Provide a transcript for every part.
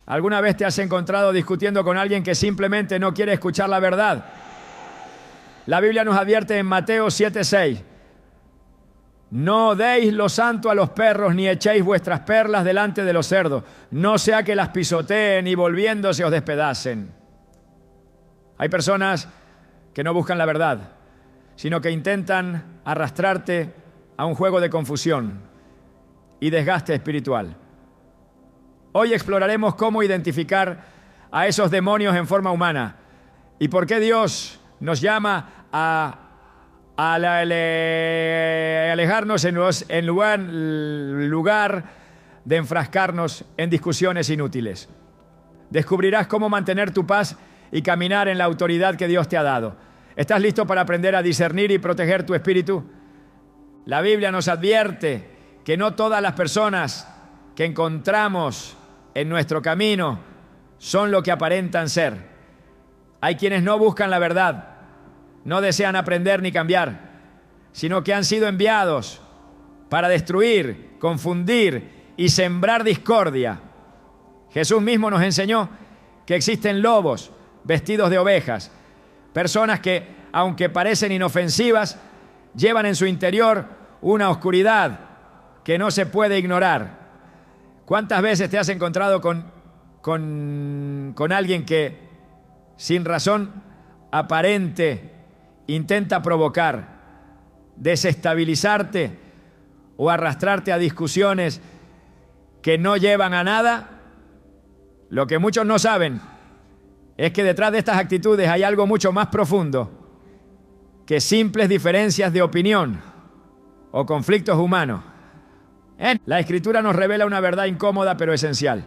¿Alguna vez te has encontrado discutiendo con alguien que simplemente no quiere escuchar la verdad? La Biblia nos advierte en Mateo 7:6. No deis lo santo a los perros, ni echéis vuestras perlas delante de los cerdos, no sea que las pisoteen y volviéndose os despedacen. Hay personas que no buscan la verdad, sino que intentan arrastrarte a un juego de confusión y desgaste espiritual. Hoy exploraremos cómo identificar a esos demonios en forma humana y por qué Dios nos llama a alejarnos en lugar de enfrascarnos en discusiones inútiles. Descubrirás cómo mantener tu paz y caminar en la autoridad que Dios te ha dado. ¿Estás listo para aprender a discernir y proteger tu espíritu? La Biblia nos advierte que no todas las personas que encontramos en nuestro camino son lo que aparentan ser. Hay quienes no buscan la verdad, no desean aprender ni cambiar, sino que han sido enviados para destruir, confundir y sembrar discordia. Jesús mismo nos enseñó que existen lobos vestidos de ovejas, personas que, aunque parecen inofensivas, llevan en su interior una oscuridad que no se puede ignorar. ¿Cuántas veces te has encontrado con alguien que, sin razón aparente, intenta provocar, desestabilizarte o arrastrarte a discusiones que no llevan a nada? Lo que muchos no saben es que detrás de estas actitudes hay algo mucho más profundo que simples diferencias de opinión o conflictos humanos. La Escritura nos revela una verdad incómoda pero esencial.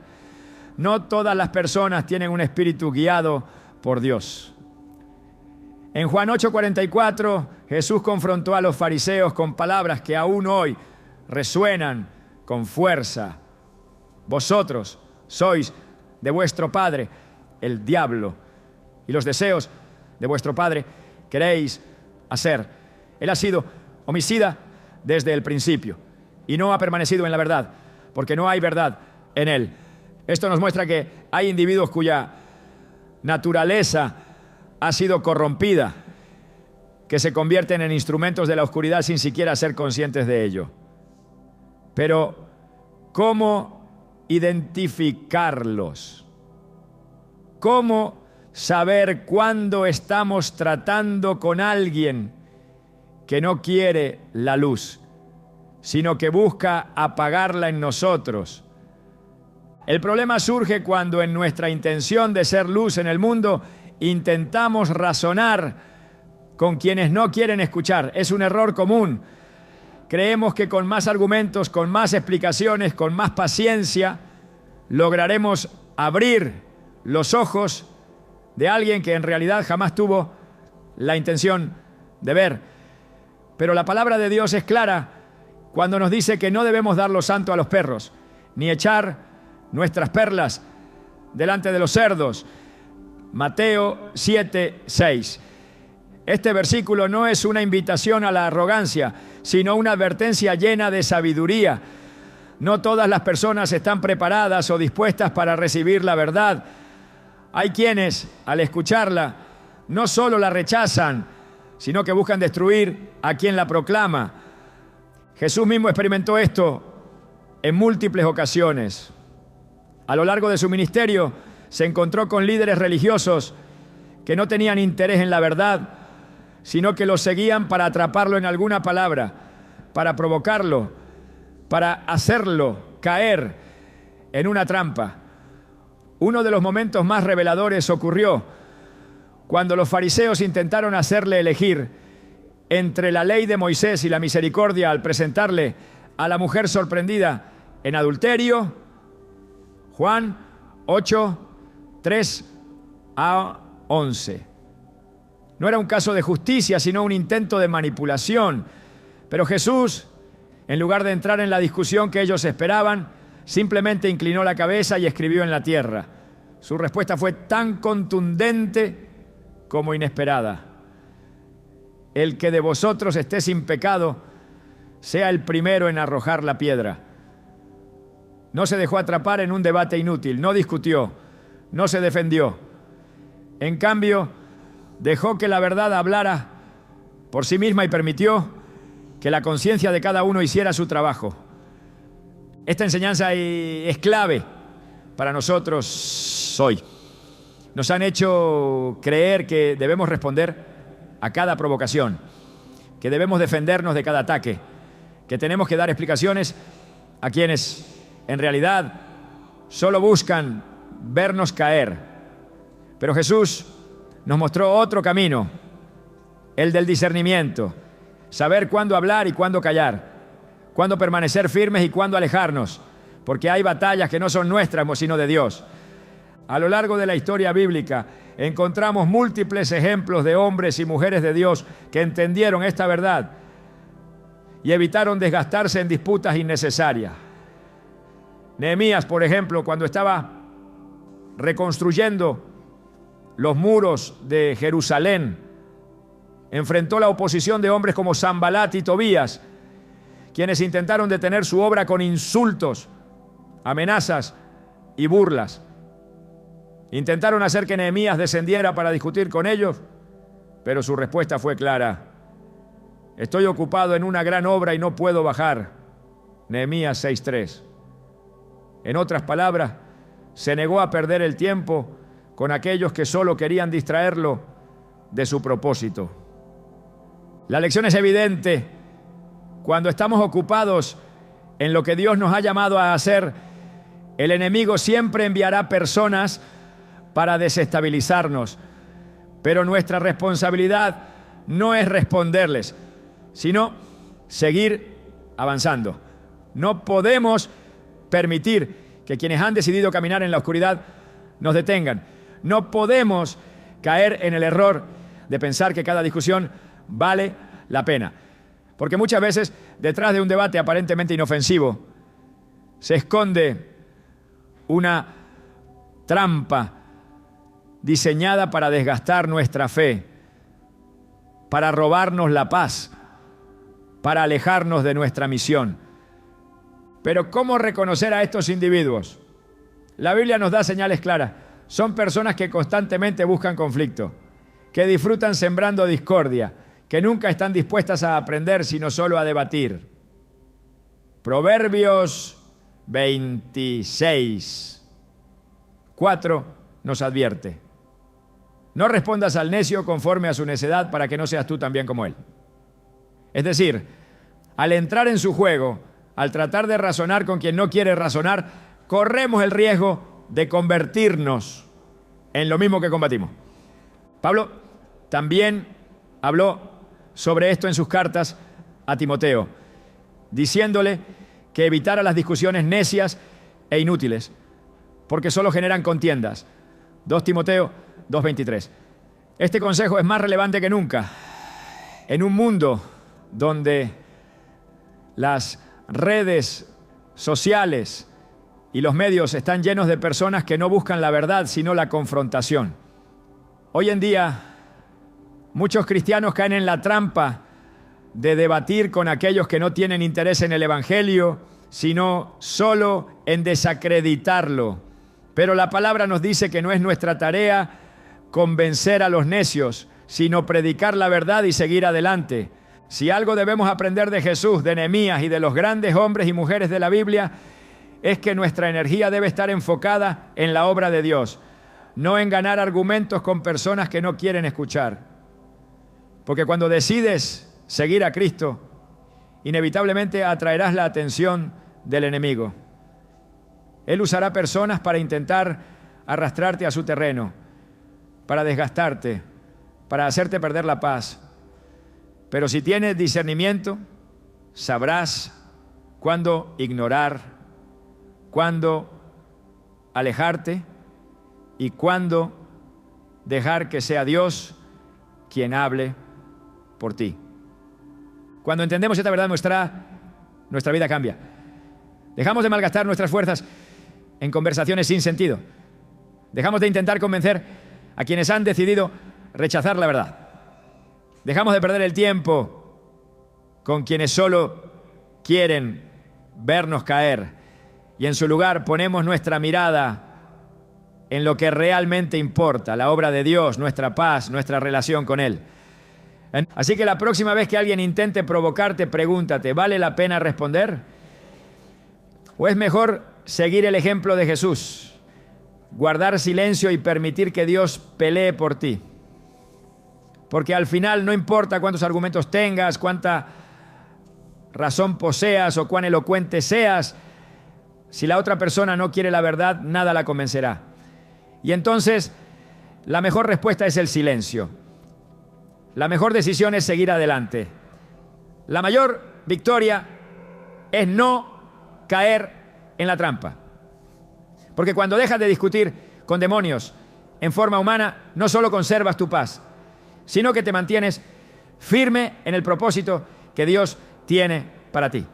No todas las personas tienen un espíritu guiado por Dios. En Juan 8:44, Jesús confrontó a los fariseos con palabras que aún hoy resuenan con fuerza. Vosotros sois de vuestro padre, el diablo, y los deseos de vuestro padre queréis hacer. Él ha sido homicida desde el principio y no ha permanecido en la verdad, porque no hay verdad en él. Esto nos muestra que hay individuos cuya naturaleza ha sido corrompida, que se convierten en instrumentos de la oscuridad sin siquiera ser conscientes de ello. Pero, ¿cómo identificarlos? ¿Cómo saber cuándo estamos tratando con alguien que no quiere la luz, sino que busca apagarla en nosotros? El problema surge cuando en nuestra intención de ser luz en el mundo intentamos razonar con quienes no quieren escuchar. Es un error común. Creemos que con más argumentos, con más explicaciones, con más paciencia, lograremos abrir los ojos de alguien que en realidad jamás tuvo la intención de ver. Pero la palabra de Dios es clara cuando nos dice que no debemos dar lo santo a los perros, ni echar nuestras perlas delante de los cerdos. Mateo 7:6. Este versículo no es una invitación a la arrogancia, sino una advertencia llena de sabiduría. No todas las personas están preparadas o dispuestas para recibir la verdad. Hay quienes, al escucharla, no solo la rechazan, sino que buscan destruir a quien la proclama. Jesús mismo experimentó esto en múltiples ocasiones. A lo largo de su ministerio, se encontró con líderes religiosos que no tenían interés en la verdad, sino que lo seguían para atraparlo en alguna palabra, para provocarlo, para hacerlo caer en una trampa. Uno de los momentos más reveladores ocurrió cuando los fariseos intentaron hacerle elegir entre la ley de Moisés y la misericordia al presentarle a la mujer sorprendida en adulterio. Juan 8:3-11. No era un caso de justicia, sino un intento de manipulación. Pero Jesús, en lugar de entrar en la discusión que ellos esperaban, simplemente inclinó la cabeza y escribió en la tierra. Su respuesta fue tan contundente como inesperada. El que de vosotros esté sin pecado, sea el primero en arrojar la piedra. No se dejó atrapar en un debate inútil, no discutió, no se defendió. En cambio, dejó que la verdad hablara por sí misma y permitió que la conciencia de cada uno hiciera su trabajo. Esta enseñanza es clave para nosotros hoy. Nos han hecho creer que debemos responder a cada provocación, que debemos defendernos de cada ataque, que tenemos que dar explicaciones a quienes en realidad solo buscan vernos caer. Pero Jesús nos mostró otro camino, el del discernimiento, saber cuándo hablar y cuándo callar, cuándo permanecer firmes y cuándo alejarnos, porque hay batallas que no son nuestras, sino de Dios. A lo largo de la historia bíblica encontramos múltiples ejemplos de hombres y mujeres de Dios que entendieron esta verdad y evitaron desgastarse en disputas innecesarias. Nehemías, por ejemplo, cuando estaba reconstruyendo los muros de Jerusalén, enfrentó la oposición de hombres como Sanbalat y Tobías, quienes intentaron detener su obra con insultos, amenazas y burlas. Intentaron hacer que Nehemías descendiera para discutir con ellos, pero su respuesta fue clara: estoy ocupado en una gran obra y no puedo bajar. Nehemías 6:3. En otras palabras, se negó a perder el tiempo con aquellos que solo querían distraerlo de su propósito. La lección es evidente. Cuando estamos ocupados en lo que Dios nos ha llamado a hacer, el enemigo siempre enviará personas para desestabilizarnos. Pero nuestra responsabilidad no es responderles, sino seguir avanzando. No podemos permitir que quienes han decidido caminar en la oscuridad nos detengan. No podemos caer en el error de pensar que cada discusión vale la pena. Porque muchas veces, detrás de un debate aparentemente inofensivo, se esconde una trampa diseñada para desgastar nuestra fe, para robarnos la paz, para alejarnos de nuestra misión. Pero ¿cómo reconocer a estos individuos? La Biblia nos da señales claras. Son personas que constantemente buscan conflicto, que disfrutan sembrando discordia, que nunca están dispuestas a aprender, sino solo a debatir. Proverbios 26:4 nos advierte: no respondas al necio conforme a su necedad, para que no seas tú también como él. Es decir, al entrar en su juego, al tratar de razonar con quien no quiere razonar, corremos el riesgo de convertirnos en lo mismo que combatimos. Pablo también habló sobre esto en sus cartas a Timoteo, diciéndole que evitara las discusiones necias e inútiles, porque solo generan contiendas. 2 Timoteo 2:23. Este consejo es más relevante que nunca en un mundo donde las redes sociales y los medios están llenos de personas que no buscan la verdad, sino la confrontación. Hoy en día, muchos cristianos caen en la trampa de debatir con aquellos que no tienen interés en el Evangelio, sino solo en desacreditarlo. Pero la palabra nos dice que no es nuestra tarea convencer a los necios, sino predicar la verdad y seguir adelante. Si algo debemos aprender de Jesús, de Nehemías y de los grandes hombres y mujeres de la Biblia, es que nuestra energía debe estar enfocada en la obra de Dios, no en ganar argumentos con personas que no quieren escuchar. Porque cuando decides seguir a Cristo, inevitablemente atraerás la atención del enemigo. Él usará personas para intentar arrastrarte a su terreno, para desgastarte, para hacerte perder la paz. Pero si tienes discernimiento, sabrás cuándo ignorar, cuándo alejarte y cuándo dejar que sea Dios quien hable por ti. Cuando entendemos esta verdad, nuestra vida cambia. Dejamos de malgastar nuestras fuerzas en conversaciones sin sentido. Dejamos de intentar convencer a quienes han decidido rechazar la verdad. Dejamos de perder el tiempo con quienes solo quieren vernos caer y en su lugar ponemos nuestra mirada en lo que realmente importa, la obra de Dios, nuestra paz, nuestra relación con Él. Así que la próxima vez que alguien intente provocarte, pregúntate, ¿vale la pena responder? ¿O es mejor seguir el ejemplo de Jesús, guardar silencio y permitir que Dios pelee por ti? Porque al final no importa cuántos argumentos tengas, cuánta razón poseas o cuán elocuente seas, si la otra persona no quiere la verdad, nada la convencerá. Y entonces, la mejor respuesta es el silencio. La mejor decisión es seguir adelante. La mayor victoria es no caer en la trampa. Porque cuando dejas de discutir con demonios en forma humana, no solo conservas tu paz, sino que te mantienes firme en el propósito que Dios tiene para ti.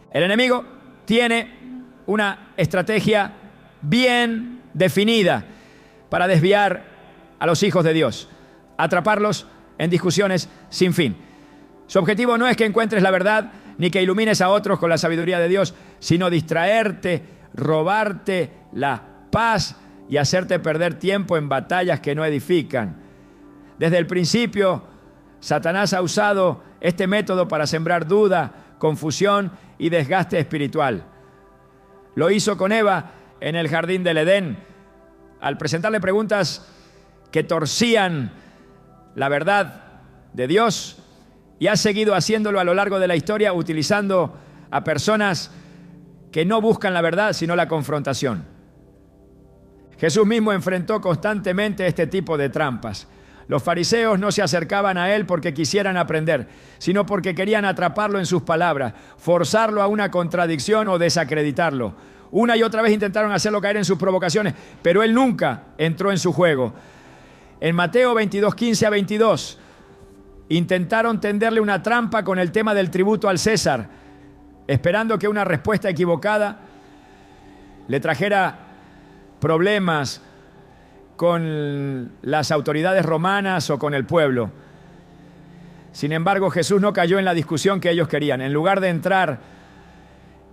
El enemigo tiene una estrategia bien definida para desviar a los hijos de Dios, atraparlos en discusiones sin fin. Su objetivo no es que encuentres la verdad ni que ilumines a otros con la sabiduría de Dios, sino distraerte, robarte la paz y hacerte perder tiempo en batallas que no edifican. Desde el principio, Satanás ha usado este método para sembrar duda, confusión y desgaste espiritual. Lo hizo con Eva en el jardín del Edén, al presentarle preguntas que torcían la verdad de Dios, y ha seguido haciéndolo a lo largo de la historia, utilizando a personas que no buscan la verdad, sino la confrontación. Jesús mismo enfrentó constantemente este tipo de trampas. Los fariseos no se acercaban a él porque quisieran aprender, sino porque querían atraparlo en sus palabras, forzarlo a una contradicción o desacreditarlo. Una y otra vez intentaron hacerlo caer en sus provocaciones, pero él nunca entró en su juego. En Mateo 22, 15 a 22, intentaron tenderle una trampa con el tema del tributo al César, esperando que una respuesta equivocada le trajera problemas con las autoridades romanas o con el pueblo. Sin embargo, Jesús no cayó en la discusión que ellos querían. En lugar de entrar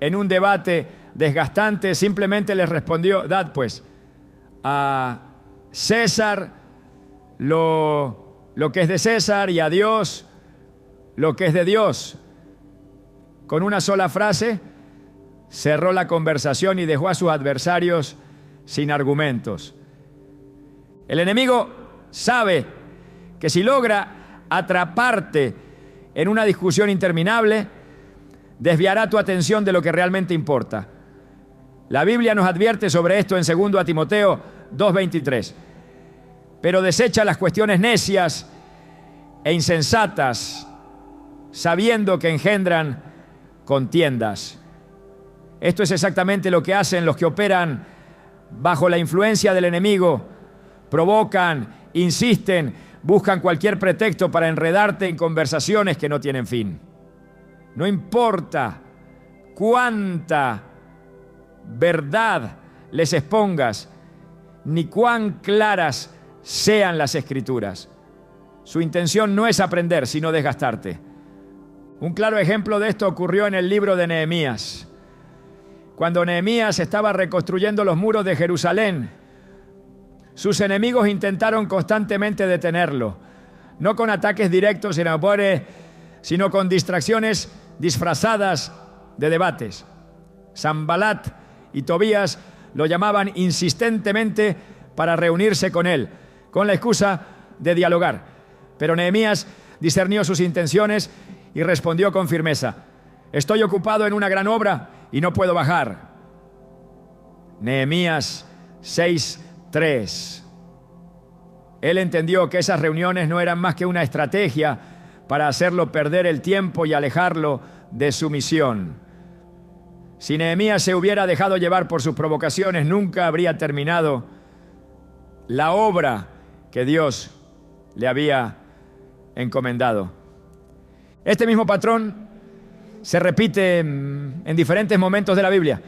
en un debate desgastante, simplemente les respondió: dad pues a César lo que es de César y a Dios lo que es de Dios. Con una sola frase cerró la conversación y dejó a sus adversarios sin argumentos. El enemigo sabe que si logra atraparte en una discusión interminable, desviará tu atención de lo que realmente importa. La Biblia nos advierte sobre esto en 2 Timoteo 2:23. Pero desecha las cuestiones necias e insensatas, sabiendo que engendran contiendas. Esto es exactamente lo que hacen los que operan bajo la influencia del enemigo. Provocan, insisten, buscan cualquier pretexto para enredarte en conversaciones que no tienen fin. No importa cuánta verdad les expongas, ni cuán claras sean las Escrituras. Su intención no es aprender, sino desgastarte. Un claro ejemplo de esto ocurrió en el libro de Nehemías. Cuando Nehemías estaba reconstruyendo los muros de Jerusalén, sus enemigos intentaron constantemente detenerlo, no con ataques directos, sino con distracciones disfrazadas de debates. Sanbalat y Tobías lo llamaban insistentemente para reunirse con él, con la excusa de dialogar. Pero Nehemías discernió sus intenciones y respondió con firmeza: estoy ocupado en una gran obra y no puedo bajar. Nehemías 6:3. Él entendió que esas reuniones no eran más que una estrategia para hacerlo perder el tiempo y alejarlo de su misión. Si Nehemías se hubiera dejado llevar por sus provocaciones, nunca habría terminado la obra que Dios le había encomendado. Este mismo patrón se repite en diferentes momentos de la Biblia.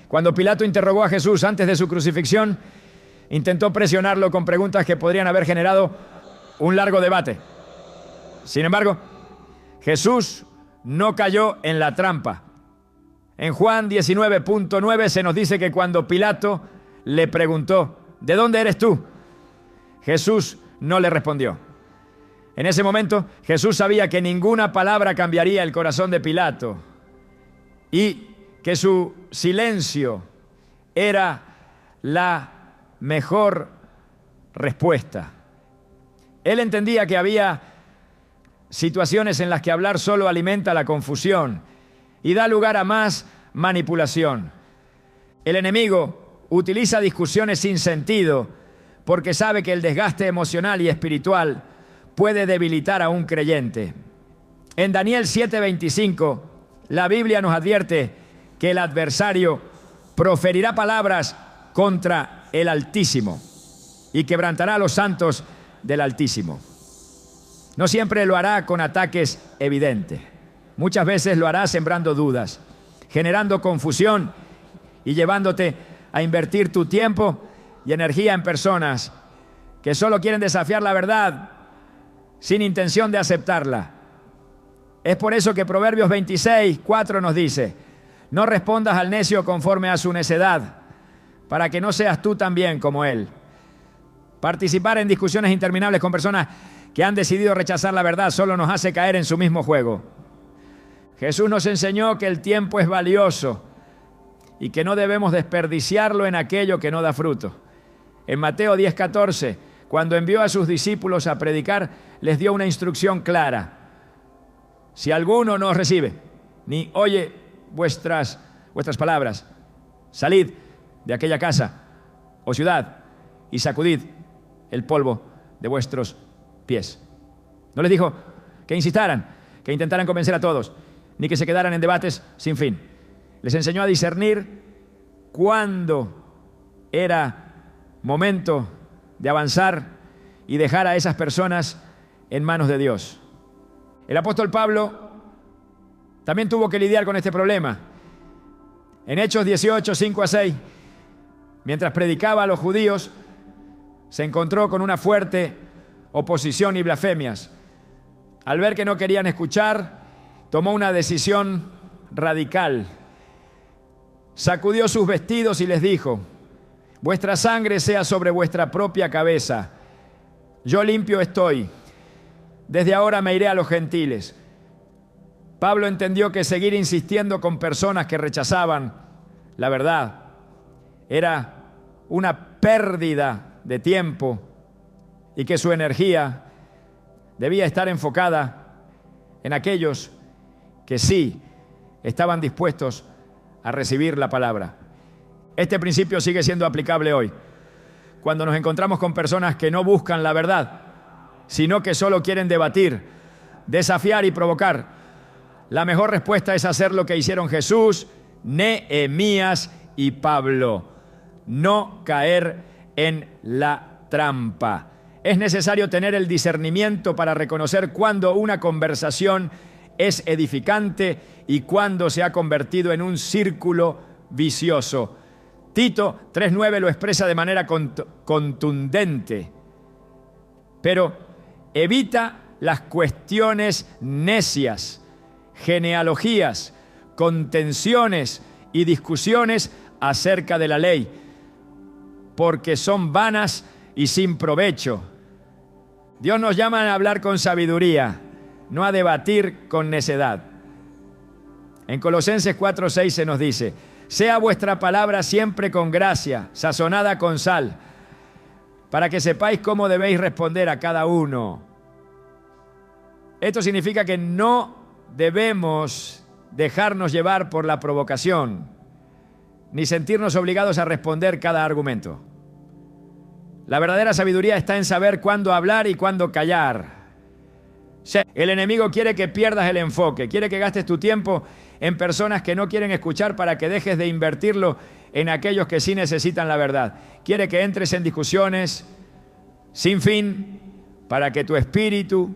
Cuando Pilato interrogó a Jesús antes de su crucifixión, intentó presionarlo con preguntas que podrían haber generado un largo debate. Sin embargo, Jesús no cayó en la trampa. En Juan 19.9 se nos dice que cuando Pilato le preguntó, ¿de dónde eres tú?, Jesús no le respondió. En ese momento Jesús sabía que ninguna palabra cambiaría el corazón de Pilato y que su silencio era la mejor respuesta. Él entendía que había situaciones en las que hablar solo alimenta la confusión y da lugar a más manipulación. El enemigo utiliza discusiones sin sentido porque sabe que el desgaste emocional y espiritual puede debilitar a un creyente. En Daniel 7:25, la Biblia nos advierte que el adversario proferirá palabras contra el Altísimo y quebrantará a los santos del Altísimo. No siempre lo hará con ataques evidentes. Muchas veces lo hará sembrando dudas, generando confusión y llevándote a invertir tu tiempo y energía en personas que solo quieren desafiar la verdad sin intención de aceptarla. Es por eso que Proverbios 26:4 nos dice: no respondas al necio conforme a su necedad, para que no seas tú también como él. Participar en discusiones interminables con personas que han decidido rechazar la verdad solo nos hace caer en su mismo juego. Jesús nos enseñó que el tiempo es valioso y que no debemos desperdiciarlo en aquello que no da fruto. En Mateo 10:14, cuando envió a sus discípulos a predicar, les dio una instrucción clara. Si alguno no os recibe, ni oye vuestras palabras, salid de aquella casa o ciudad y sacudid el polvo de vuestros pies. No les dijo que insistaran, que intentaran convencer a todos, ni que se quedaran en debates sin fin. Les enseñó a discernir cuándo era momento de avanzar y dejar a esas personas en manos de Dios. El apóstol Pablo también tuvo que lidiar con este problema. En Hechos 18:5-6, mientras predicaba a los judíos, se encontró con una fuerte oposición y blasfemias. Al ver que no querían escuchar, tomó una decisión radical. Sacudió sus vestidos y les dijo: vuestra sangre sea sobre vuestra propia cabeza. Yo limpio estoy. Desde ahora me iré a los gentiles. Pablo entendió que seguir insistiendo con personas que rechazaban la verdad era una pérdida de tiempo y que su energía debía estar enfocada en aquellos que sí estaban dispuestos a recibir la palabra. Este principio sigue siendo aplicable hoy, cuando nos encontramos con personas que no buscan la verdad, sino que solo quieren debatir, desafiar y provocar. La mejor respuesta es hacer lo que hicieron Jesús, Nehemías y Pablo: no caer en la trampa. Es necesario tener el discernimiento para reconocer cuándo una conversación es edificante y cuándo se ha convertido en un círculo vicioso. Tito 3:9 lo expresa de manera contundente. Pero evita las cuestiones necias, genealogías, contenciones y discusiones acerca de la ley, porque son vanas y sin provecho. Dios nos llama a hablar con sabiduría, no a debatir con necedad. En Colosenses 4:6 se nos dice: sea vuestra palabra siempre con gracia, sazonada con sal, para que sepáis cómo debéis responder a cada uno. Esto significa que no debemos dejarnos llevar por la provocación, ni sentirnos obligados a responder cada argumento. La verdadera sabiduría está en saber cuándo hablar y cuándo callar. El enemigo quiere que pierdas el enfoque, quiere que gastes tu tiempo en personas que no quieren escuchar para que dejes de invertirlo en aquellos que sí necesitan la verdad. Quiere que entres en discusiones sin fin para que tu espíritu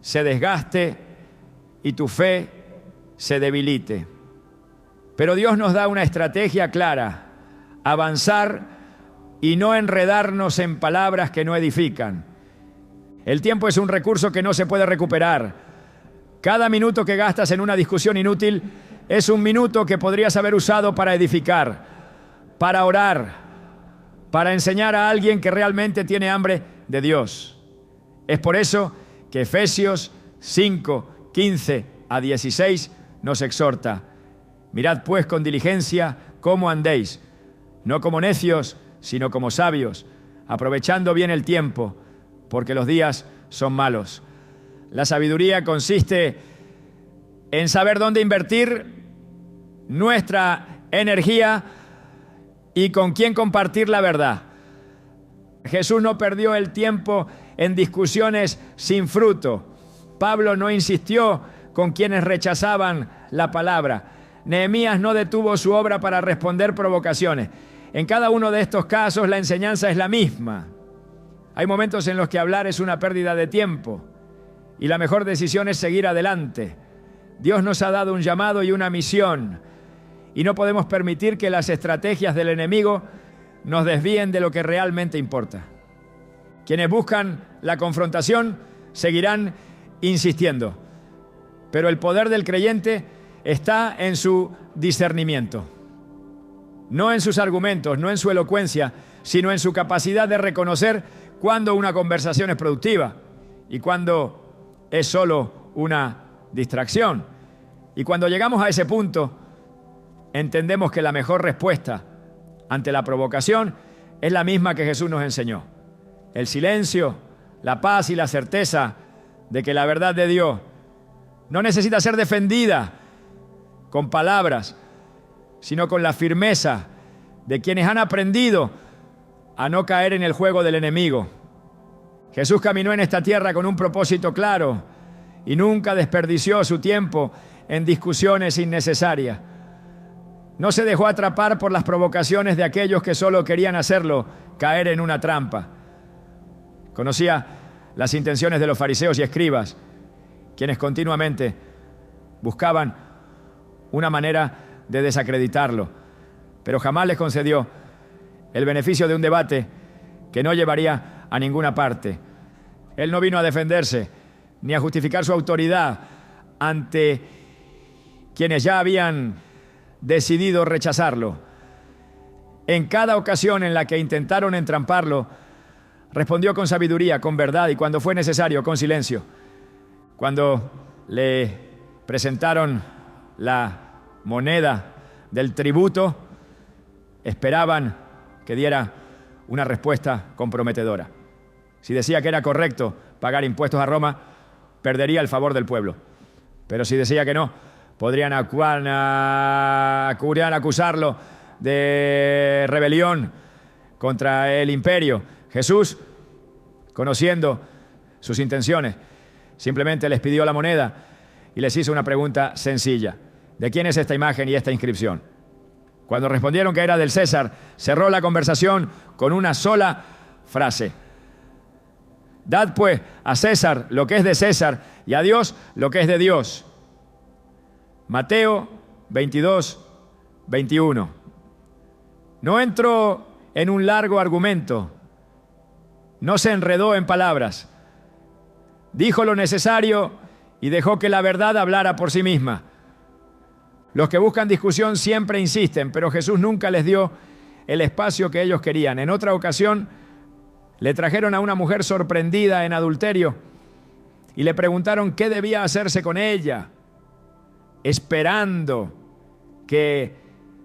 se desgaste y tu fe se debilite. Pero Dios nos da una estrategia clara: avanzar y no enredarnos en palabras que no edifican. El tiempo es un recurso que no se puede recuperar. Cada minuto que gastas en una discusión inútil es un minuto que podrías haber usado para edificar, para orar, para enseñar a alguien que realmente tiene hambre de Dios. Es por eso que Efesios 5, 15 a 16 nos exhorta: mirad pues con diligencia cómo andéis, no como necios, sino como sabios, aprovechando bien el tiempo, porque los días son malos. La sabiduría consiste en saber dónde invertir nuestra energía y con quién compartir la verdad. Jesús no perdió el tiempo en discusiones sin fruto. Pablo no insistió con quienes rechazaban la palabra. Nehemías no detuvo su obra para responder provocaciones. En cada uno de estos casos la enseñanza es la misma. Hay momentos en los que hablar es una pérdida de tiempo y la mejor decisión es seguir adelante. Dios nos ha dado un llamado y una misión y no podemos permitir que las estrategias del enemigo nos desvíen de lo que realmente importa. Quienes buscan la confrontación seguirán insistiendo, pero el poder del creyente está en su discernimiento, no en sus argumentos, no en su elocuencia, sino en su capacidad de reconocer cuándo una conversación es productiva y cuándo es solo una distracción. Y cuando llegamos a ese punto, entendemos que la mejor respuesta ante la provocación es la misma que Jesús nos enseñó: el silencio, la paz y la certeza de que la verdad de Dios no necesita ser defendida con palabras, sino con la firmeza de quienes han aprendido a no caer en el juego del enemigo. Jesús caminó en esta tierra con un propósito claro y nunca desperdició su tiempo en discusiones innecesarias. No se dejó atrapar por las provocaciones de aquellos que solo querían hacerlo caer en una trampa. Conocía las intenciones de los fariseos y escribas, quienes continuamente buscaban una manera de desacreditarlo, pero jamás les concedió el beneficio de un debate que no llevaría a ninguna parte. Él no vino a defenderse ni a justificar su autoridad ante quienes ya habían decidido rechazarlo. En cada ocasión en la que intentaron entramparlo, respondió con sabiduría, con verdad y cuando fue necesario, con silencio. Cuando le presentaron la moneda del tributo, esperaban que diera una respuesta comprometedora. Si decía que era correcto pagar impuestos a Roma, perdería el favor del pueblo. Pero si decía que no, podrían acusarlo de rebelión contra el imperio. Jesús, conociendo sus intenciones, simplemente les pidió la moneda y les hizo una pregunta sencilla: ¿de quién es esta imagen y esta inscripción? Cuando respondieron que era del César, cerró la conversación con una sola frase: dad pues a César lo que es de César y a Dios lo que es de Dios. Mateo 22, 21. No entró en un largo argumento, no se enredó en palabras, dijo lo necesario y dejó que la verdad hablara por sí misma. Los que buscan discusión siempre insisten, pero Jesús nunca les dio el espacio que ellos querían. En otra ocasión, le trajeron a una mujer sorprendida en adulterio y le preguntaron qué debía hacerse con ella, esperando que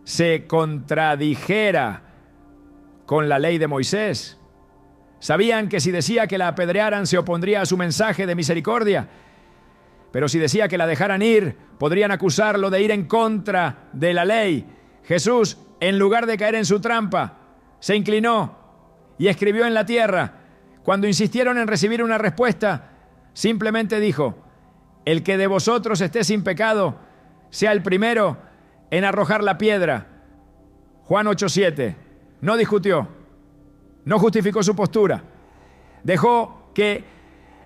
se contradijera con la ley de Moisés. Sabían que si decía que la apedrearan se opondría a su mensaje de misericordia, pero si decía que la dejaran ir, podrían acusarlo de ir en contra de la ley. Jesús, en lugar de caer en su trampa, se inclinó y escribió en la tierra. Cuando insistieron en recibir una respuesta, simplemente dijo: el que de vosotros esté sin pecado, sea el primero en arrojar la piedra. Juan 8:7. No discutió, no justificó su postura, dejó que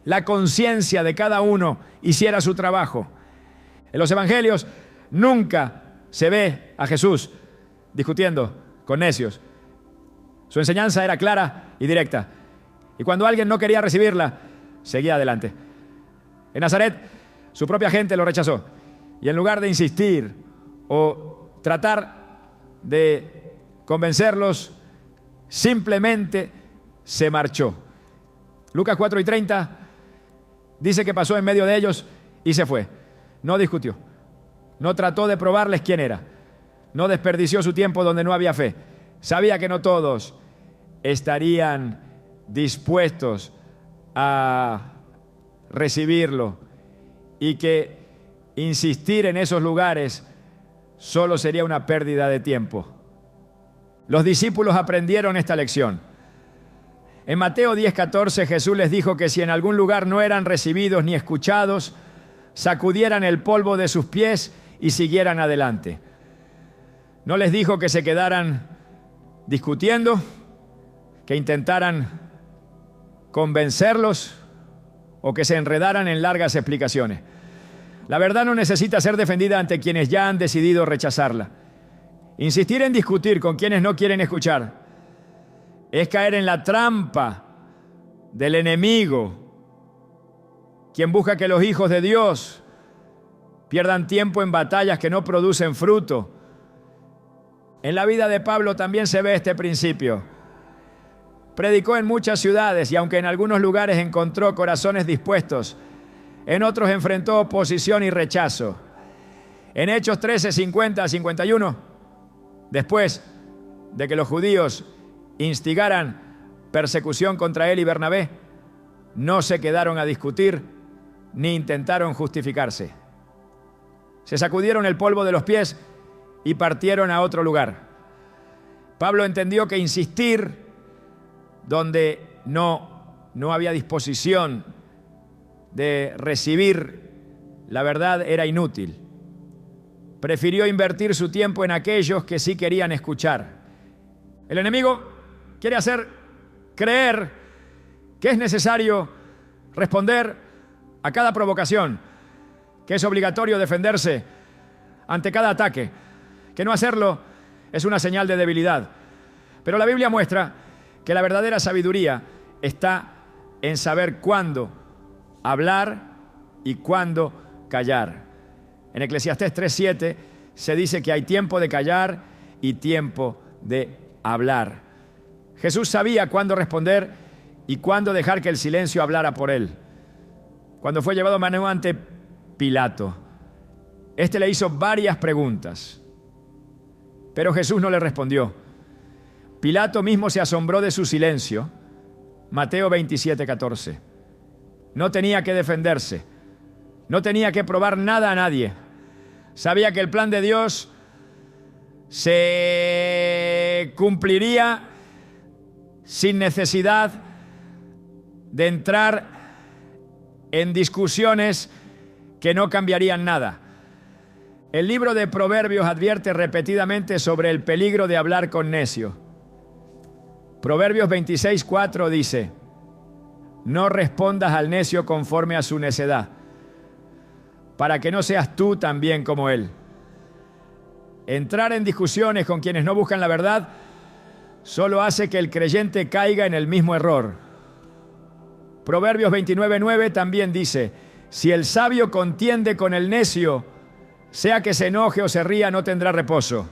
la conciencia de cada uno hiciera su trabajo. En los evangelios nunca se ve a Jesús discutiendo con necios. Su enseñanza era clara y directa, y cuando alguien no quería recibirla, seguía adelante. En Nazaret, su propia gente lo rechazó, y en lugar de insistir o tratar de convencerlos, simplemente se marchó. Lucas 4:30 dice que pasó en medio de ellos y se fue. No discutió, no trató de probarles quién era, no desperdició su tiempo donde no había fe. Sabía que no todos estarían dispuestos a recibirlo y que insistir en esos lugares solo sería una pérdida de tiempo. Los discípulos aprendieron esta lección. En Mateo 10:14 Jesús les dijo que si en algún lugar no eran recibidos ni escuchados, sacudieran el polvo de sus pies y siguieran adelante. No les dijo que se quedaran discutiendo, que intentaran convencerlos o que se enredaran en largas explicaciones. La verdad no necesita ser defendida ante quienes ya han decidido rechazarla. Insistir en discutir con quienes no quieren escuchar es caer en la trampa del enemigo, quien busca que los hijos de Dios pierdan tiempo en batallas que no producen fruto. En la vida de Pablo también se ve este principio. Predicó en muchas ciudades y aunque en algunos lugares encontró corazones dispuestos, en otros enfrentó oposición y rechazo. En Hechos 13, 50 a 51, después de que los judíos instigaran persecución contra él y Bernabé, no se quedaron a discutir ni intentaron justificarse. Se sacudieron el polvo de los pies y partieron a otro lugar. Pablo entendió que insistir donde no había disposición de recibir la verdad era inútil. Prefirió invertir su tiempo en aquellos que sí querían escuchar. El enemigo quiere hacer creer que es necesario responder a cada provocación, que es obligatorio defenderse ante cada ataque, que no hacerlo es una señal de debilidad. Pero la Biblia muestra que la verdadera sabiduría está en saber cuándo hablar y cuándo callar. En Eclesiastés 3:7 se dice que hay tiempo de callar y tiempo de hablar. Jesús sabía cuándo responder y cuándo dejar que el silencio hablara por él. Cuando fue llevado mano ante Pilato, este le hizo varias preguntas, pero Jesús no le respondió. Pilato mismo se asombró de su silencio. Mateo 27:14. No tenía que defenderse, no tenía que probar nada a nadie. Sabía que el plan de Dios se cumpliría sin necesidad de entrar en discusiones que no cambiarían nada. El libro de Proverbios advierte repetidamente sobre el peligro de hablar con necio. Proverbios 26:4 dice: no respondas al necio conforme a su necedad, para que no seas tú también como él. Entrar en discusiones con quienes no buscan la verdad solo hace que el creyente caiga en el mismo error. Proverbios 29:9 también dice: si el sabio contiende con el necio, sea que se enoje o se ría, no tendrá reposo.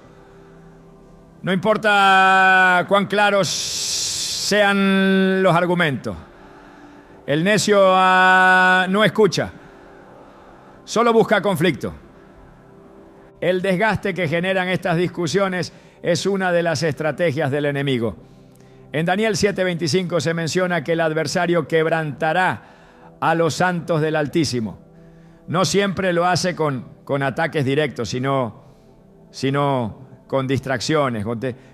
No importa cuán claros sean los argumentos, el necio no escucha, solo busca conflicto. El desgaste que generan estas discusiones es una de las estrategias del enemigo. En Daniel 7:25 se menciona que el adversario quebrantará a los santos del Altísimo. No siempre lo hace con ataques directos, sino con distracciones,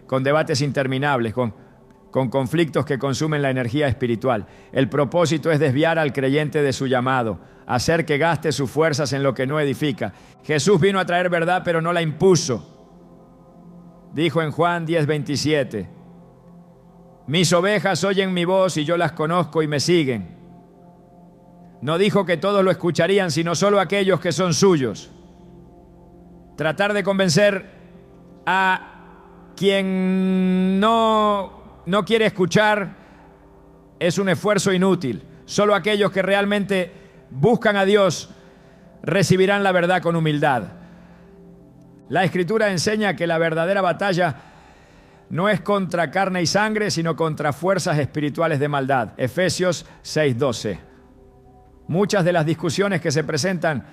con debates interminables, con conflictos que consumen la energía espiritual. El propósito es desviar al creyente de su llamado, hacer que gaste sus fuerzas en lo que no edifica. Jesús vino a traer verdad, pero no la impuso. Dijo en Juan 10:27, mis ovejas oyen mi voz y yo las conozco y me siguen. No dijo que todos lo escucharían, sino solo aquellos que son suyos. Tratar de convencer a quien no quiere escuchar es un esfuerzo inútil. Solo aquellos que realmente buscan a Dios recibirán la verdad con humildad. La Escritura enseña que la verdadera batalla no es contra carne y sangre, sino contra fuerzas espirituales de maldad. Efesios 6:12. Muchas de las discusiones que se presentan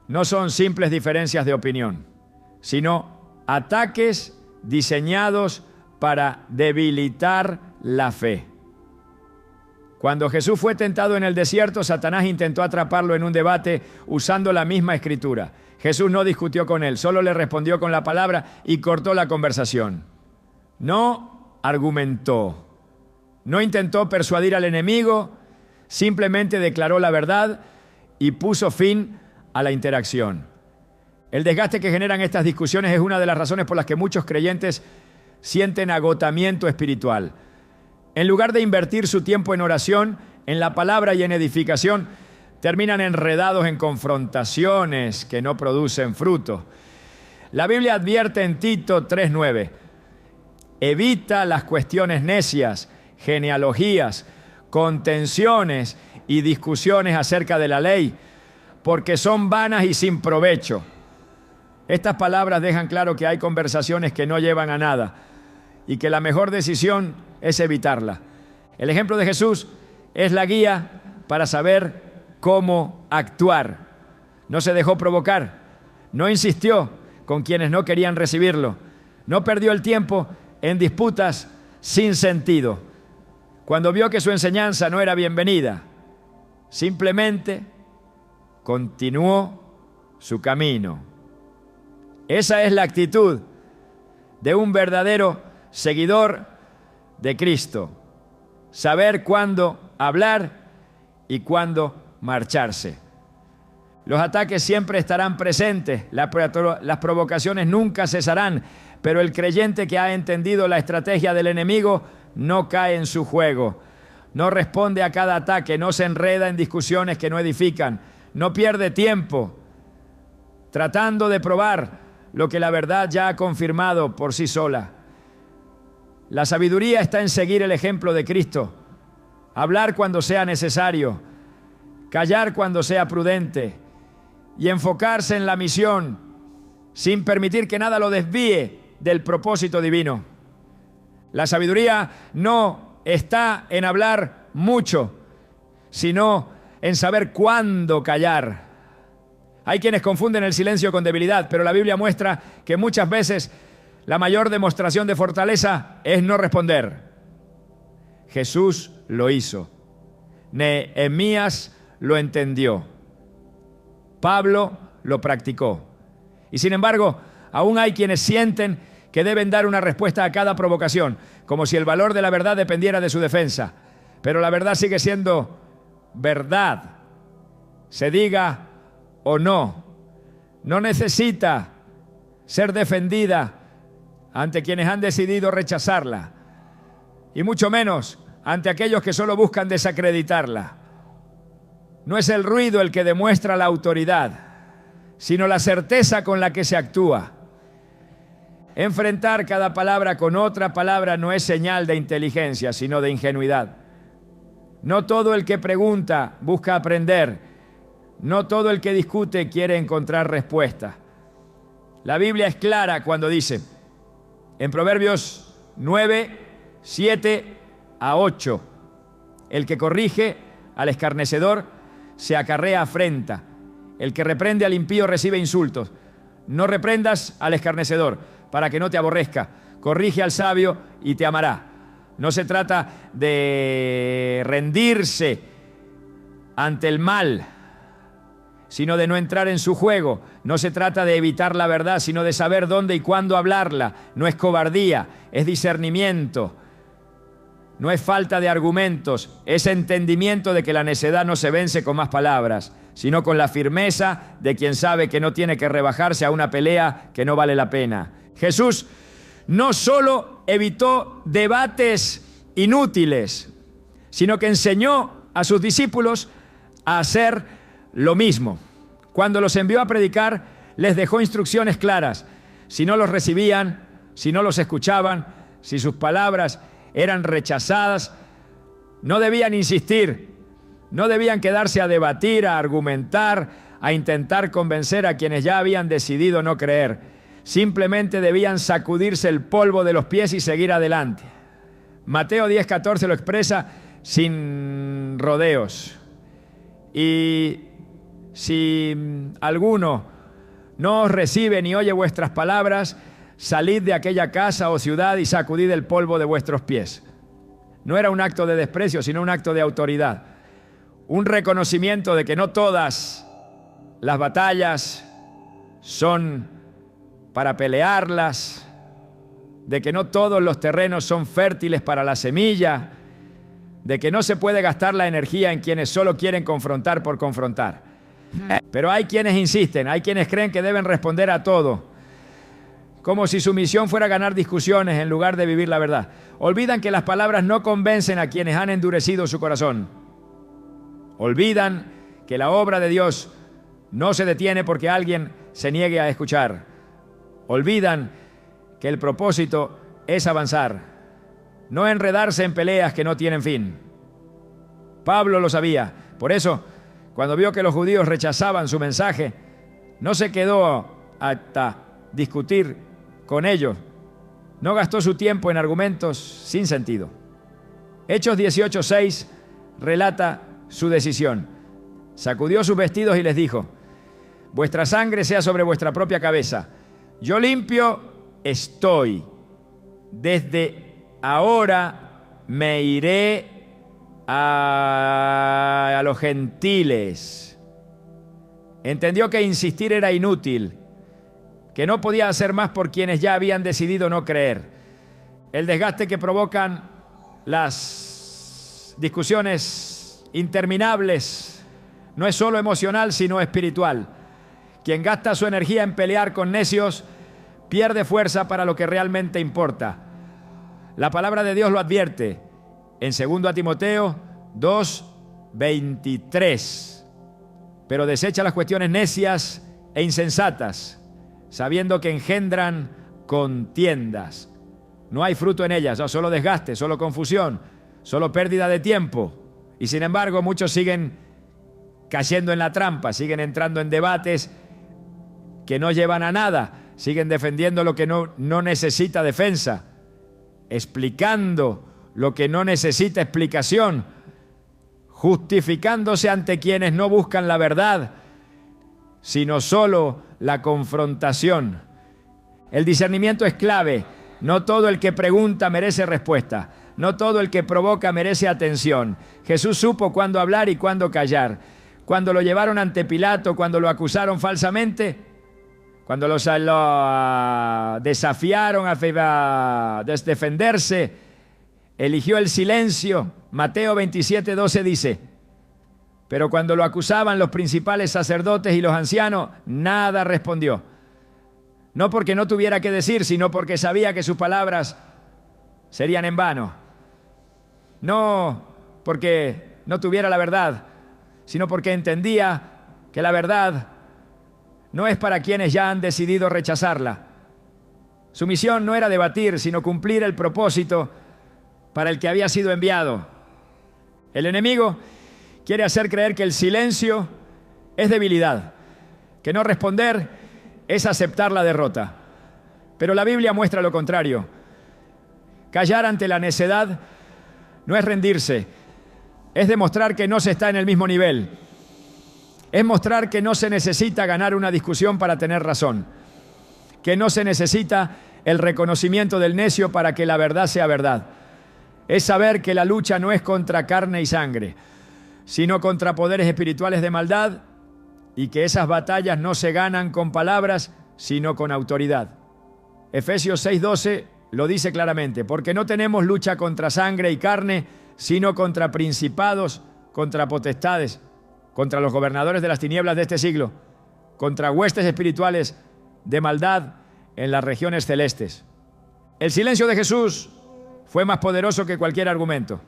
no son simples diferencias de opinión, sino ataques diseñados para debilitar la fe. Cuando Jesús fue tentado en el desierto, Satanás intentó atraparlo en un debate usando la misma escritura. Jesús no discutió con él, solo le respondió con la palabra y cortó la conversación. No argumentó, no intentó persuadir al enemigo, simplemente declaró la verdad y puso fin a la interacción. El desgaste que generan estas discusiones es una de las razones por las que muchos creyentes sienten agotamiento espiritual. En lugar de invertir su tiempo en oración, en la palabra y en edificación, terminan enredados en confrontaciones que no producen fruto. La Biblia advierte en Tito 3:9: evita las cuestiones necias, genealogías, contenciones y discusiones acerca de la ley, porque son vanas y sin provecho. Estas palabras dejan claro que hay conversaciones que no llevan a nada y que la mejor decisión es evitarla. El ejemplo de Jesús es la guía para saber cómo actuar. No se dejó provocar, no insistió con quienes no querían recibirlo, no perdió el tiempo en disputas sin sentido. Cuando vio que su enseñanza no era bienvenida, simplemente continuó su camino. Esa es la actitud de un verdadero seguidor de Cristo. Saber cuándo hablar y cuándo marcharse. Los ataques siempre estarán presentes, las provocaciones nunca cesarán, pero el creyente que ha entendido la estrategia del enemigo no cae en su juego, no responde a cada ataque, no se enreda en discusiones que no edifican, no pierde tiempo tratando de probar lo que la verdad ya ha confirmado por sí sola. La sabiduría está en seguir el ejemplo de Cristo, hablar cuando sea necesario, callar cuando sea prudente y enfocarse en la misión sin permitir que nada lo desvíe del propósito divino. La sabiduría no está en hablar mucho, sino en saber cuándo callar. Hay quienes confunden el silencio con debilidad, pero la Biblia muestra que muchas veces la mayor demostración de fortaleza es no responder. Jesús lo hizo. Nehemías lo entendió. Pablo lo practicó. Y sin embargo, aún hay quienes sienten que deben dar una respuesta a cada provocación, como si el valor de la verdad dependiera de su defensa. Pero la verdad sigue siendo verdad, se diga o no. No necesita ser defendida ante quienes han decidido rechazarla, y mucho menos ante aquellos que solo buscan desacreditarla. No es el ruido el que demuestra la autoridad, sino la certeza con la que se actúa. Enfrentar cada palabra con otra palabra no es señal de inteligencia, sino de ingenuidad. No todo el que pregunta busca aprender. No todo el que discute quiere encontrar respuesta. La Biblia es clara cuando dice, en Proverbios 9, 7 a 8, el que corrige al escarnecedor se acarrea afrenta. El que reprende al impío recibe insultos. No reprendas al escarnecedor para que no te aborrezca. Corrige al sabio y te amará. No se trata de rendirse ante el mal, sino de no entrar en su juego. No se trata de evitar la verdad, sino de saber dónde y cuándo hablarla. No es cobardía, es discernimiento. No es falta de argumentos, es entendimiento de que la necedad no se vence con más palabras, sino con la firmeza de quien sabe que no tiene que rebajarse a una pelea que no vale la pena. Jesús no solo evitó debates inútiles, sino que enseñó a sus discípulos a hacer lo mismo. Cuando los envió a predicar, les dejó instrucciones claras. Si no los recibían, si no los escuchaban, si sus palabras eran rechazadas, no debían insistir, no debían quedarse a debatir, a argumentar, a intentar convencer a quienes ya habían decidido no creer. Simplemente debían sacudirse el polvo de los pies y seguir adelante. Mateo 10:14 lo expresa sin rodeos. Y si alguno no os recibe ni oye vuestras palabras, salid de aquella casa o ciudad y sacudid el polvo de vuestros pies. No era un acto de desprecio, sino un acto de autoridad. Un reconocimiento de que no todas las batallas son para pelearlas, de que no todos los terrenos son fértiles para la semilla, de que no se puede gastar la energía en quienes solo quieren confrontar por confrontar. Pero hay quienes insisten, hay quienes creen que deben responder a todo, como si su misión fuera ganar discusiones en lugar de vivir la verdad. Olvidan que las palabras no convencen a quienes han endurecido su corazón. Olvidan que la obra de Dios no se detiene porque alguien se niegue a escuchar. Olvidan que el propósito es avanzar, no enredarse en peleas que no tienen fin. Pablo lo sabía. Por eso, cuando vio que los judíos rechazaban su mensaje, no se quedó hasta discutir con ellos. No gastó su tiempo en argumentos sin sentido. Hechos 18:6 relata su decisión. Sacudió sus vestidos y les dijo: vuestra sangre sea sobre vuestra propia cabeza. Yo limpio estoy. Desde ahora me iré a los gentiles. Entendió que insistir era inútil, que no podía hacer más por quienes ya habían decidido no creer. El desgaste que provocan las discusiones interminables no es solo emocional, sino espiritual. Quien gasta su energía en pelear con necios pierde fuerza para lo que realmente importa. La palabra de Dios lo advierte en 2 Timoteo 2:23. Pero desecha las cuestiones necias e insensatas, sabiendo que engendran contiendas. No hay fruto en ellas, solo desgaste, solo confusión, solo pérdida de tiempo. Y sin embargo, muchos siguen cayendo en la trampa, siguen entrando en debates que no llevan a nada, siguen defendiendo lo que no necesita defensa, explicando lo que no necesita explicación, justificándose ante quienes no buscan la verdad, sino solo la confrontación. El discernimiento es clave. No todo el que pregunta merece respuesta. No todo el que provoca merece atención. Jesús supo cuándo hablar y cuándo callar. Cuando lo llevaron ante Pilato, cuando lo acusaron falsamente, cuando lo desafiaron a defenderse, eligió el silencio. Mateo 27:12 dice: pero cuando lo acusaban los principales sacerdotes y los ancianos, nada respondió. No porque no tuviera que decir, sino porque sabía que sus palabras serían en vano. No porque no tuviera la verdad, sino porque entendía que la verdad no es para quienes ya han decidido rechazarla. Su misión no era debatir, sino cumplir el propósito para el que había sido enviado. El enemigo quiere hacer creer que el silencio es debilidad, que no responder es aceptar la derrota. Pero la Biblia muestra lo contrario. Callar ante la necedad no es rendirse, es demostrar que no se está en el mismo nivel. Es mostrar que no se necesita ganar una discusión para tener razón, que no se necesita el reconocimiento del necio para que la verdad sea verdad. Es saber que la lucha no es contra carne y sangre, sino contra poderes espirituales de maldad, y que esas batallas no se ganan con palabras, sino con autoridad. Efesios 6:12 lo dice claramente: porque no tenemos lucha contra sangre y carne, sino contra principados, contra potestades, contra los gobernadores de las tinieblas de este siglo, contra huestes espirituales de maldad en las regiones celestes. El silencio de Jesús fue más poderoso que cualquier argumento.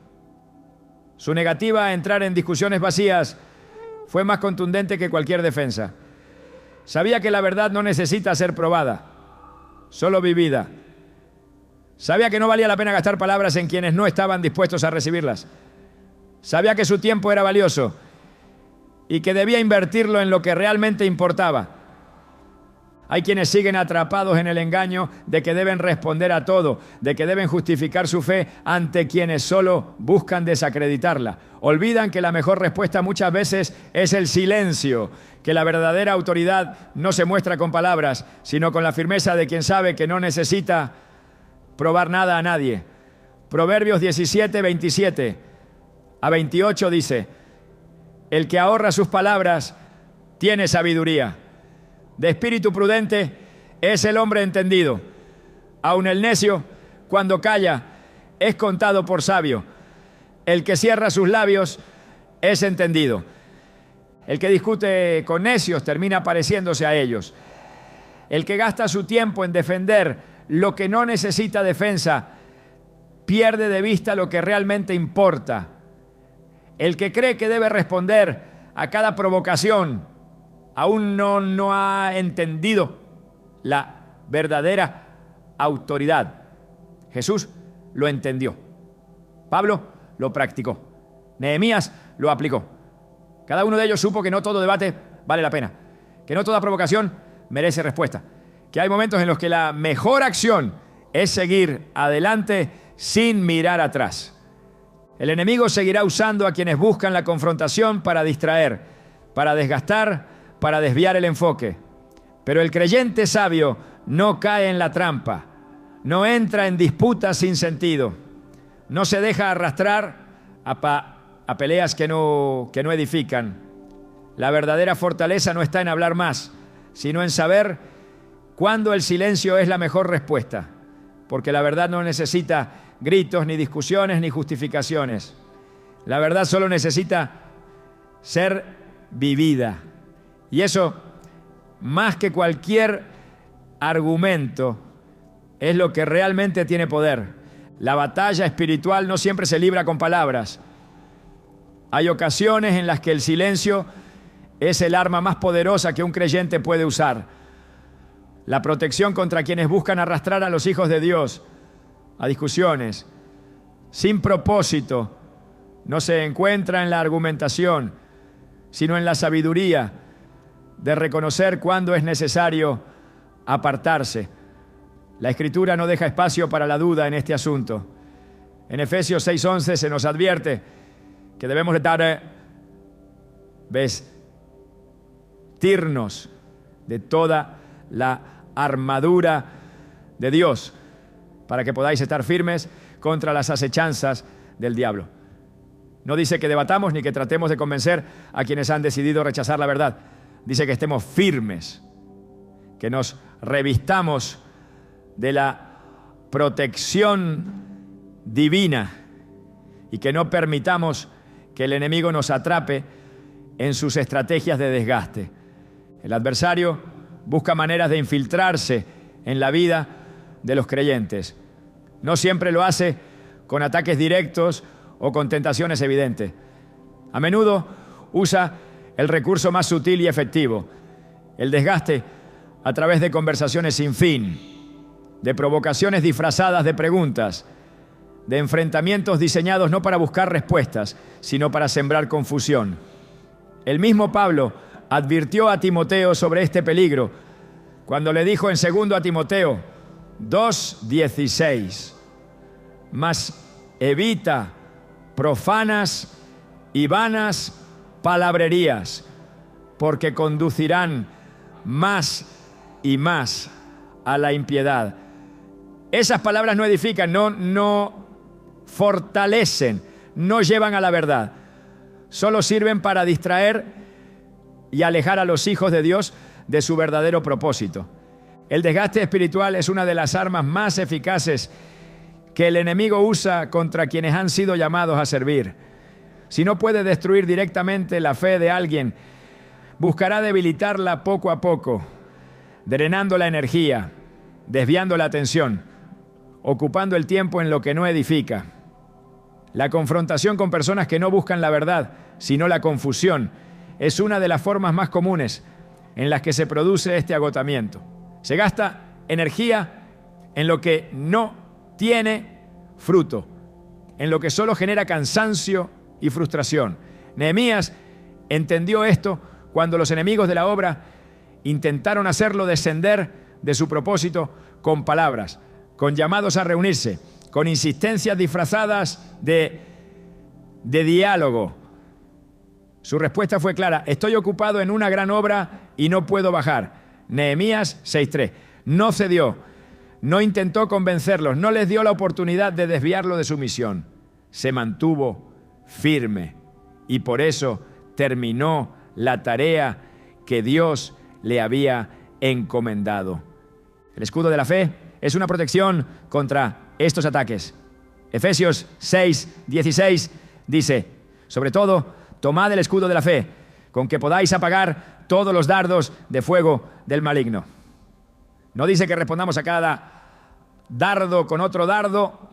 Su negativa a entrar en discusiones vacías fue más contundente que cualquier defensa. Sabía que la verdad no necesita ser probada, solo vivida. Sabía que no valía la pena gastar palabras en quienes no estaban dispuestos a recibirlas. Sabía que su tiempo era valioso y que debía invertirlo en lo que realmente importaba. Hay quienes siguen atrapados en el engaño de que deben responder a todo, de que deben justificar su fe ante quienes solo buscan desacreditarla. Olvidan que la mejor respuesta muchas veces es el silencio, que la verdadera autoridad no se muestra con palabras, sino con la firmeza de quien sabe que no necesita probar nada a nadie. Proverbios 17, 27 a 28 dice: el que ahorra sus palabras tiene sabiduría. De espíritu prudente es el hombre entendido. Aun el necio, cuando calla, es contado por sabio. El que cierra sus labios es entendido. El que discute con necios termina pareciéndose a ellos. El que gasta su tiempo en defender lo que no necesita defensa pierde de vista lo que realmente importa. El que cree que debe responder a cada provocación aún no ha entendido la verdadera autoridad. Jesús lo entendió. Pablo lo practicó. Nehemías lo aplicó. Cada uno de ellos supo que no todo debate vale la pena, que no toda provocación merece respuesta, que hay momentos en los que la mejor acción es seguir adelante sin mirar atrás. El enemigo seguirá usando a quienes buscan la confrontación para distraer, para desgastar, para desviar el enfoque. Pero el creyente sabio no cae en la trampa, no entra en disputas sin sentido, no se deja arrastrar a peleas que no edifican. La verdadera fortaleza no está en hablar más, sino en saber cuándo el silencio es la mejor respuesta, porque la verdad no necesita gritos, ni discusiones, ni justificaciones. La verdad solo necesita ser vivida. Y eso, más que cualquier argumento, es lo que realmente tiene poder. La batalla espiritual no siempre se libra con palabras. Hay ocasiones en las que el silencio es el arma más poderosa que un creyente puede usar. La protección contra quienes buscan arrastrar a los hijos de Dios a discusiones sin propósito no se encuentra en la argumentación, sino en la sabiduría de reconocer cuándo es necesario apartarse. La Escritura no deja espacio para la duda en este asunto. En Efesios 6:11 se nos advierte que debemos vestirnos de toda la armadura de Dios para que podáis estar firmes contra las acechanzas del diablo. No dice que debatamos ni que tratemos de convencer a quienes han decidido rechazar la verdad. Dice que estemos firmes, que nos revistamos de la protección divina y que no permitamos que el enemigo nos atrape en sus estrategias de desgaste. El adversario busca maneras de infiltrarse en la vida de los creyentes. No siempre lo hace con ataques directos o con tentaciones evidentes. A menudo usa el recurso más sutil y efectivo, el desgaste a través de conversaciones sin fin, de provocaciones disfrazadas de preguntas, de enfrentamientos diseñados no para buscar respuestas, sino para sembrar confusión. El mismo Pablo advirtió a Timoteo sobre este peligro cuando le dijo en 2 Timoteo 2:16: mas evita profanas y vanas palabrerías, porque conducirán más y más a la impiedad. Esas palabras no edifican, no fortalecen, no llevan a la verdad. Solo sirven para distraer y alejar a los hijos de Dios de su verdadero propósito. El desgaste espiritual es una de las armas más eficaces que el enemigo usa contra quienes han sido llamados a servir. Si no puede destruir directamente la fe de alguien, buscará debilitarla poco a poco, drenando la energía, desviando la atención, ocupando el tiempo en lo que no edifica. La confrontación con personas que no buscan la verdad, sino la confusión, es una de las formas más comunes en las que se produce este agotamiento. Se gasta energía en lo que no tiene fruto, en lo que solo genera cansancio y frustración. Nehemías entendió esto cuando los enemigos de la obra intentaron hacerlo descender de su propósito con palabras, con llamados a reunirse, con insistencias disfrazadas de diálogo. Su respuesta fue clara: estoy ocupado en una gran obra y no puedo bajar. Nehemías 6:3. No cedió, no intentó convencerlos, no les dio la oportunidad de desviarlo de su misión. Se mantuvo firme y por eso terminó la tarea que Dios le había encomendado. El escudo de la fe es una protección contra estos ataques. Efesios 6:16 dice: sobre todo, tomad el escudo de la fe, con que podáis apagar todos los dardos de fuego del maligno. No dice que respondamos a cada dardo con otro dardo,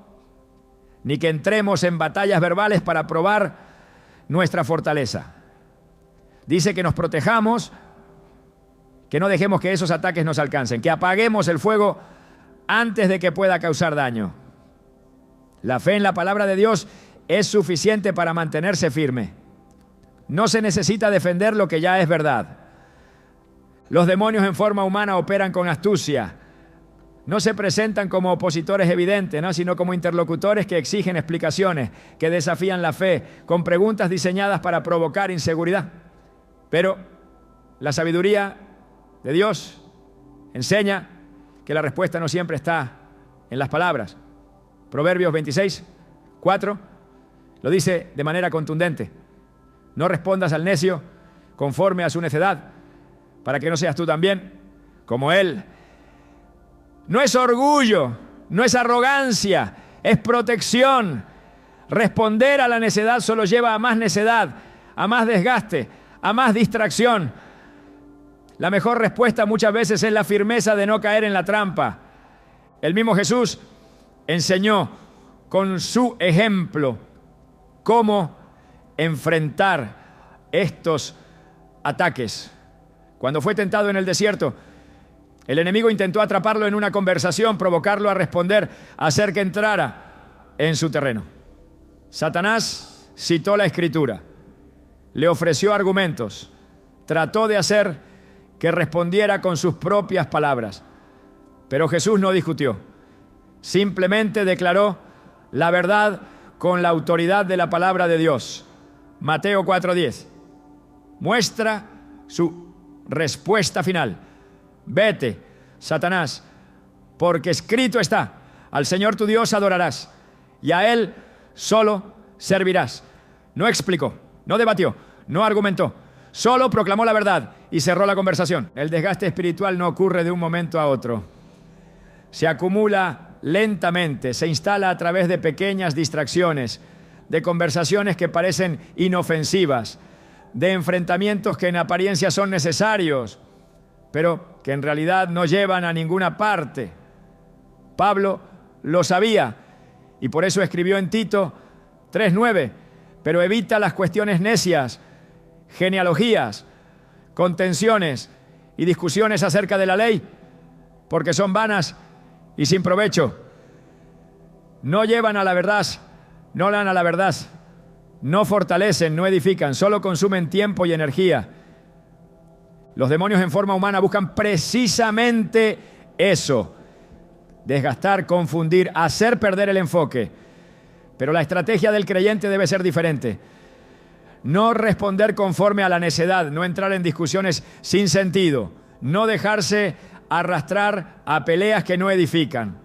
ni que entremos en batallas verbales para probar nuestra fortaleza. Dice que nos protejamos, que no dejemos que esos ataques nos alcancen, que apaguemos el fuego antes de que pueda causar daño. La fe en la palabra de Dios es suficiente para mantenerse firme. No se necesita defender lo que ya es verdad. Los demonios en forma humana operan con astucia. No se presentan como opositores evidentes, ¿no?, sino como interlocutores que exigen explicaciones, que desafían la fe, con preguntas diseñadas para provocar inseguridad. Pero la sabiduría de Dios enseña que la respuesta no siempre está en las palabras. Proverbios 26:4 lo dice de manera contundente: no respondas al necio conforme a su necedad, para que no seas tú también como él. No es orgullo, no es arrogancia, es protección. Responder a la necedad solo lleva a más necedad, a más desgaste, a más distracción. La mejor respuesta muchas veces es la firmeza de no caer en la trampa. El mismo Jesús enseñó con su ejemplo cómo enfrentar estos ataques. Cuando fue tentado en el desierto, el enemigo intentó atraparlo en una conversación, provocarlo a responder, hacer que entrara en su terreno. Satanás citó la Escritura, le ofreció argumentos, trató de hacer que respondiera con sus propias palabras. Pero Jesús no discutió, simplemente declaró la verdad con la autoridad de la palabra de Dios. Mateo 4:10 muestra su respuesta final: vete, Satanás, porque escrito está: al Señor tu Dios adorarás y a Él solo servirás. No explicó, no debatió, no argumentó, solo proclamó la verdad y cerró la conversación. El desgaste espiritual no ocurre de un momento a otro. Se acumula lentamente, se instala a través de pequeñas distracciones, de conversaciones que parecen inofensivas, de enfrentamientos que en apariencia son necesarios, pero que en realidad no llevan a ninguna parte. Pablo lo sabía y por eso escribió en Tito 3:9: pero evita las cuestiones necias, genealogías, contenciones y discusiones acerca de la ley, porque son vanas y sin provecho. No llevan a la verdad, no dan a la verdad, no fortalecen, no edifican, solo consumen tiempo y energía. Los demonios en forma humana buscan precisamente eso: desgastar, confundir, hacer perder el enfoque. Pero la estrategia del creyente debe ser diferente. No responder conforme a la necedad, no entrar en discusiones sin sentido, no dejarse arrastrar a peleas que no edifican.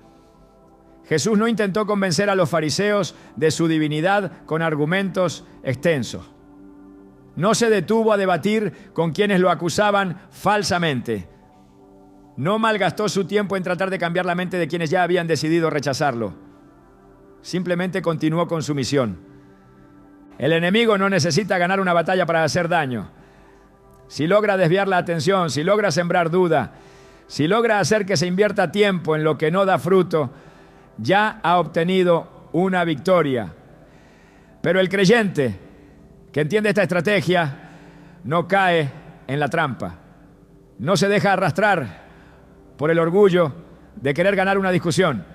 Jesús no intentó convencer a los fariseos de su divinidad con argumentos extensos. No se detuvo a debatir con quienes lo acusaban falsamente. No malgastó su tiempo en tratar de cambiar la mente de quienes ya habían decidido rechazarlo. Simplemente continuó con su misión. El enemigo no necesita ganar una batalla para hacer daño. Si logra desviar la atención, si logra sembrar duda, si logra hacer que se invierta tiempo en lo que no da fruto, ya ha obtenido una victoria. Pero el creyente que entiende esta estrategia no cae en la trampa. No se deja arrastrar por el orgullo de querer ganar una discusión.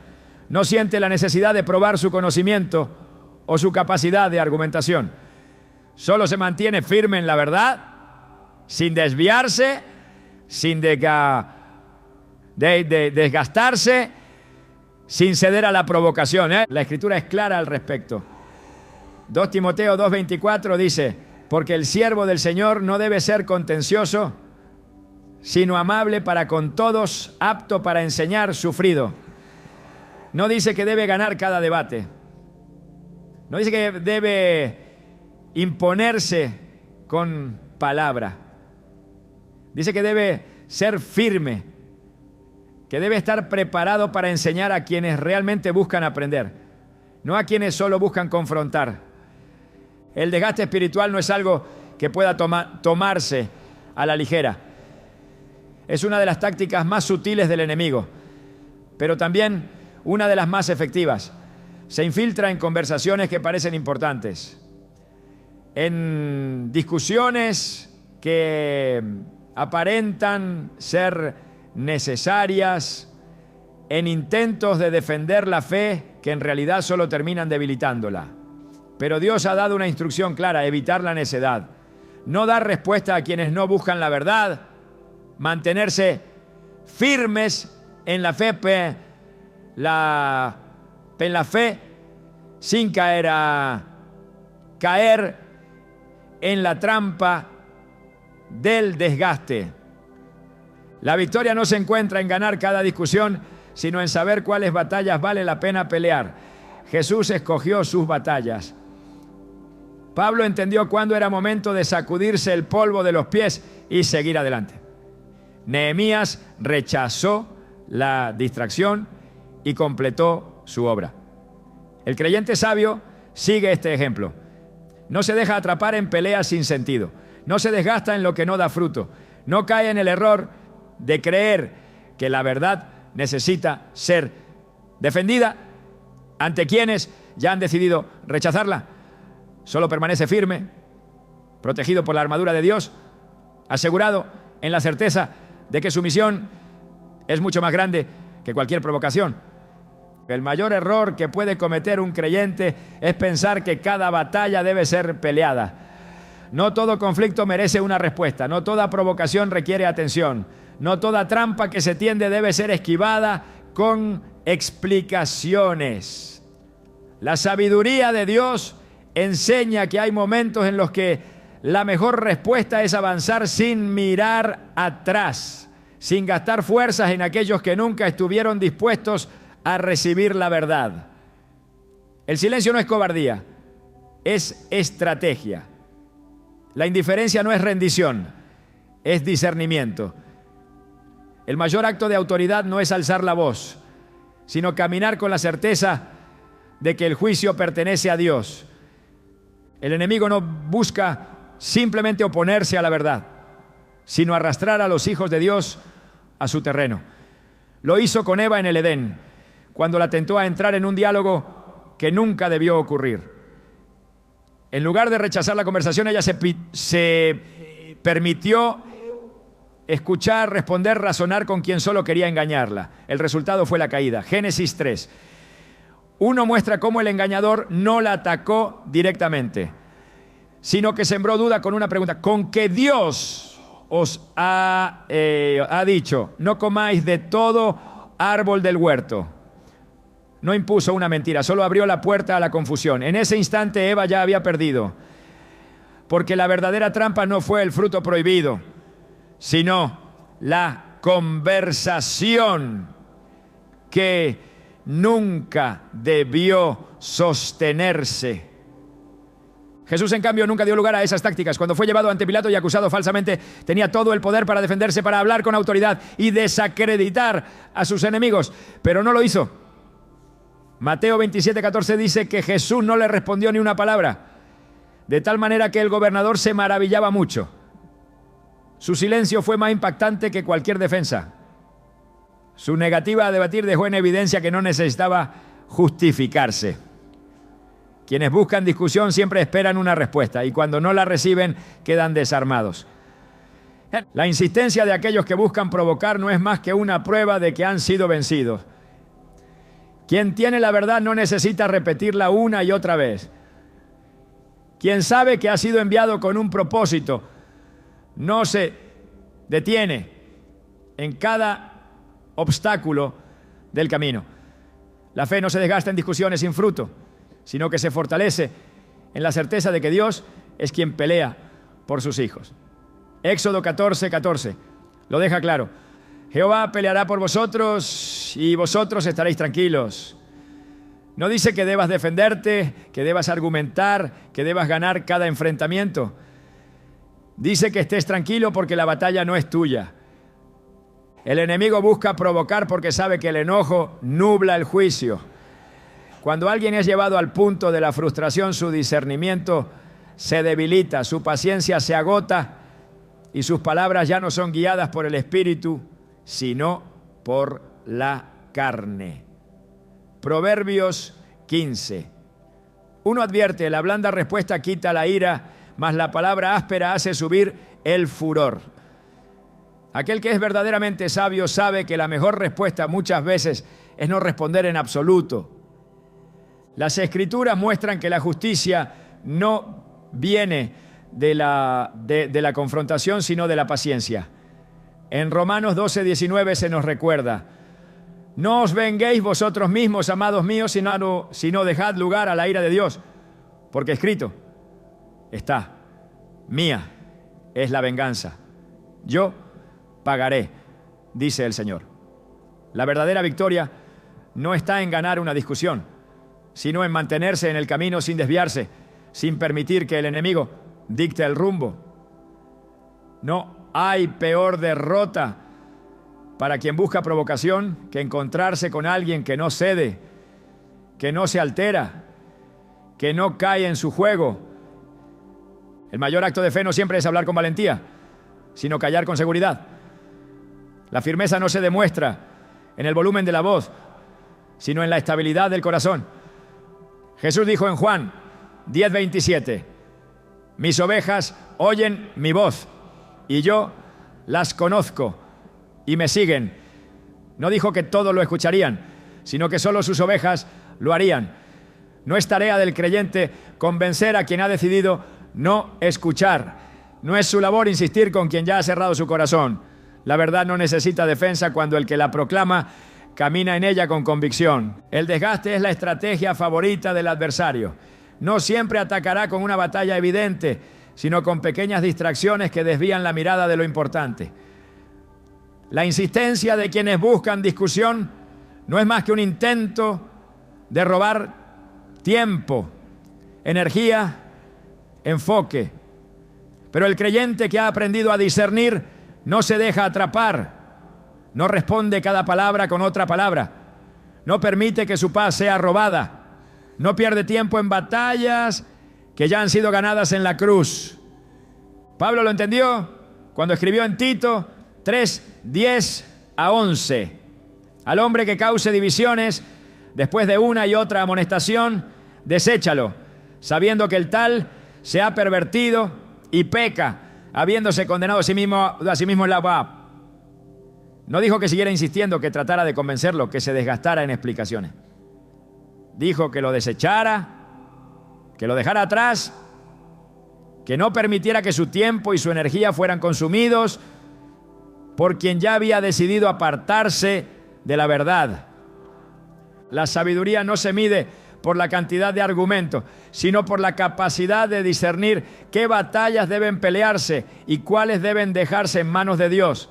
No siente la necesidad de probar su conocimiento o su capacidad de argumentación. Solo se mantiene firme en la verdad, sin desviarse, sin desgastarse, sin ceder a la provocación. La Escritura es clara al respecto. 2 Timoteo 2:24 dice: porque el siervo del Señor no debe ser contencioso, sino amable para con todos, apto para enseñar, sufrido. No dice que debe ganar cada debate. No dice que debe imponerse con palabra. Dice que debe ser firme, que debe estar preparado para enseñar a quienes realmente buscan aprender, no a quienes solo buscan confrontar. El desgaste espiritual no es algo que pueda tomarse a la ligera. Es una de las tácticas más sutiles del enemigo, pero también una de las más efectivas. Se infiltra en conversaciones que parecen importantes, en discusiones que aparentan ser necesarias, en intentos de defender la fe que en realidad solo terminan debilitándola. Pero Dios ha dado una instrucción clara: evitar la necedad, no dar respuesta a quienes no buscan la verdad, mantenerse firmes en la fe, sin caer en la trampa del desgaste. La victoria no se encuentra en ganar cada discusión, sino en saber cuáles batallas vale la pena pelear. Jesús escogió sus batallas. Pablo entendió cuándo era momento de sacudirse el polvo de los pies y seguir adelante. Nehemías rechazó la distracción y completó su obra. El creyente sabio sigue este ejemplo. No se deja atrapar en peleas sin sentido. No se desgasta en lo que no da fruto. No cae en el error de creer que la verdad necesita ser defendida ante quienes ya han decidido rechazarla. Solo permanece firme, protegido por la armadura de Dios, asegurado en la certeza de que su misión es mucho más grande que cualquier provocación. El mayor error que puede cometer un creyente es pensar que cada batalla debe ser peleada. No todo conflicto merece una respuesta, no toda provocación requiere atención, no toda trampa que se tiende debe ser esquivada con explicaciones. La sabiduría de Dios enseña que hay momentos en los que la mejor respuesta es avanzar sin mirar atrás, sin gastar fuerzas en aquellos que nunca estuvieron dispuestos a recibir la verdad. El silencio no es cobardía, es estrategia. La indiferencia no es rendición, es discernimiento. El mayor acto de autoridad no es alzar la voz, sino caminar con la certeza de que el juicio pertenece a Dios. El enemigo no busca simplemente oponerse a la verdad, sino arrastrar a los hijos de Dios a su terreno. Lo hizo con Eva en el Edén, cuando la tentó a entrar en un diálogo que nunca debió ocurrir. En lugar de rechazar la conversación, ella se permitió escuchar, responder, razonar con quien solo quería engañarla. El resultado fue la caída. Génesis 3. Uno muestra cómo el engañador no la atacó directamente, sino que sembró duda con una pregunta: ¿con qué Dios os ha dicho, no comáis de todo árbol del huerto? No impuso una mentira, solo abrió la puerta a la confusión. En ese instante Eva ya había perdido, porque la verdadera trampa no fue el fruto prohibido, sino la conversación que nunca debió sostenerse. Jesús, en cambio, nunca dio lugar a esas tácticas. Cuando fue llevado ante Pilato y acusado falsamente, tenía todo el poder para defenderse, para hablar con autoridad y desacreditar a sus enemigos, pero no lo hizo. Mateo 27:14 dice que Jesús no le respondió ni una palabra, de tal manera que el gobernador se maravillaba mucho. Su silencio fue más impactante que cualquier defensa. Su negativa a debatir dejó en evidencia que no necesitaba justificarse. Quienes buscan discusión siempre esperan una respuesta, y cuando no la reciben quedan desarmados. La insistencia de aquellos que buscan provocar no es más que una prueba de que han sido vencidos. Quien tiene la verdad no necesita repetirla una y otra vez. Quien sabe que ha sido enviado con un propósito no se detiene en cada obstáculo del camino. La fe no se desgasta en discusiones sin fruto, sino que se fortalece en la certeza de que Dios es quien pelea por sus hijos. Éxodo 14:14 lo deja claro. Jehová peleará por vosotros y vosotros estaréis tranquilos. No dice que debas defenderte, que debas argumentar, que debas ganar cada enfrentamiento. Dice que estés tranquilo porque la batalla no es tuya. El enemigo busca provocar porque sabe que el enojo nubla el juicio. Cuando alguien es llevado al punto de la frustración, su discernimiento se debilita, su paciencia se agota y sus palabras ya no son guiadas por el Espíritu, sino por la carne. Proverbios 15. Uno advierte, la blanda respuesta quita la ira, mas la palabra áspera hace subir el furor. Aquel que es verdaderamente sabio sabe que la mejor respuesta muchas veces es no responder en absoluto. Las Escrituras muestran que la justicia no viene de la confrontación, sino de la paciencia. En Romanos 12:19 se nos recuerda: no os venguéis vosotros mismos, amados míos, sino dejad lugar a la ira de Dios, porque escrito está: mía es la venganza, yo pagaré, dice el Señor. La verdadera victoria no está en ganar una discusión, sino en mantenerse en el camino sin desviarse, sin permitir que el enemigo dicte el rumbo. No hay peor derrota para quien busca provocación que encontrarse con alguien que no cede, que no se altera, que no cae en su juego. El mayor acto de fe no siempre es hablar con valentía, sino callar con seguridad. La firmeza no se demuestra en el volumen de la voz, sino en la estabilidad del corazón. Jesús dijo en Juan 10:27, mis ovejas oyen mi voz y yo las conozco y me siguen. No dijo que todos lo escucharían, sino que solo sus ovejas lo harían. No es tarea del creyente convencer a quien ha decidido no escuchar. No es su labor insistir con quien ya ha cerrado su corazón. La verdad no necesita defensa cuando el que la proclama camina en ella con convicción. El desgaste es la estrategia favorita del adversario. No siempre atacará con una batalla evidente, sino con pequeñas distracciones que desvían la mirada de lo importante. La insistencia de quienes buscan discusión no es más que un intento de robar tiempo, energía, enfoque. Pero el creyente que ha aprendido a discernir no se deja atrapar, no responde cada palabra con otra palabra, no permite que su paz sea robada, no pierde tiempo en batallas que ya han sido ganadas en la cruz. Pablo lo entendió cuando escribió en Tito 3:10-11. Al hombre que cause divisiones después de una y otra amonestación, deséchalo, sabiendo que el tal se ha pervertido y peca, habiéndose condenado a sí mismo en la paz. No dijo que siguiera insistiendo, que tratara de convencerlo, que se desgastara en explicaciones. Dijo que lo desechara, que lo dejara atrás, que no permitiera que su tiempo y su energía fueran consumidos por quien ya había decidido apartarse de la verdad. La sabiduría no se mide por la cantidad de argumentos, sino por la capacidad de discernir qué batallas deben pelearse y cuáles deben dejarse en manos de Dios.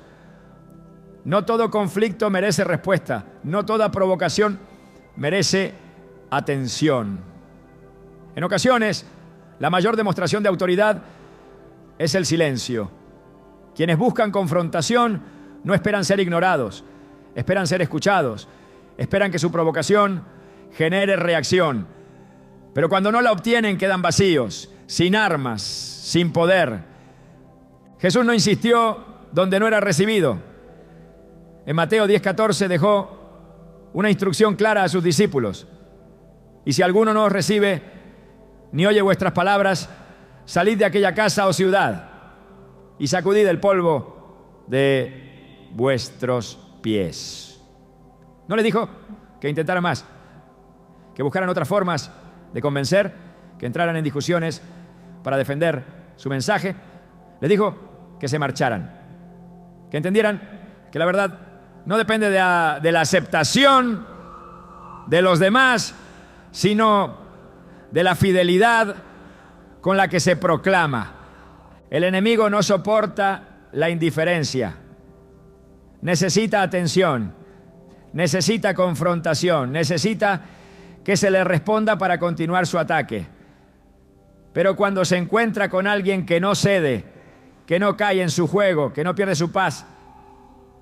No todo conflicto merece respuesta, no toda provocación merece atención. En ocasiones, la mayor demostración de autoridad es el silencio. Quienes buscan confrontación no esperan ser ignorados, esperan ser escuchados, esperan que su provocación genere reacción. Pero cuando no la obtienen, quedan vacíos, sin armas, sin poder. Jesús no insistió donde no era recibido. En Mateo 10:14 dejó una instrucción clara a sus discípulos: y si alguno no os recibe ni oye vuestras palabras, salid de aquella casa o ciudad y sacudid el polvo de vuestros pies. No les dijo que intentaran más, que buscaran otras formas de convencer, que entraran en discusiones para defender su mensaje. Les dijo que se marcharan, que entendieran que la verdad no depende de la aceptación de los demás, sino de la fidelidad con la que se proclama. El enemigo no soporta la indiferencia. Necesita atención, necesita confrontación, necesita que se le responda para continuar su ataque. Pero cuando se encuentra con alguien que no cede, que no cae en su juego, que no pierde su paz,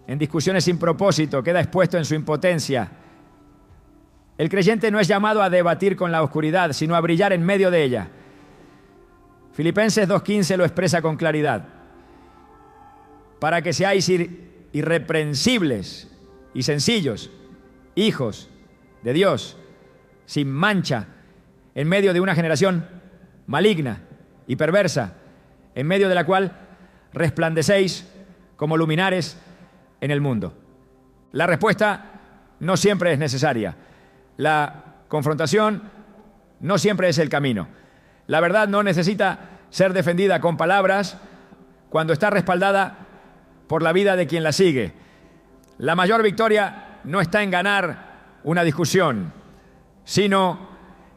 en discusiones sin propósito, queda expuesto en su impotencia. El creyente no es llamado a debatir con la oscuridad, sino a brillar en medio de ella. Filipenses 2:15 lo expresa con claridad. Para que seáis irreprensibles y sencillos, hijos de Dios, sin mancha, en medio de una generación maligna y perversa, en medio de la cual resplandecéis como luminares en el mundo. La respuesta no siempre es necesaria. La confrontación no siempre es el camino. La verdad no necesita ser defendida con palabras cuando está respaldada por la vida de quien la sigue. La mayor victoria no está en ganar una discusión, sino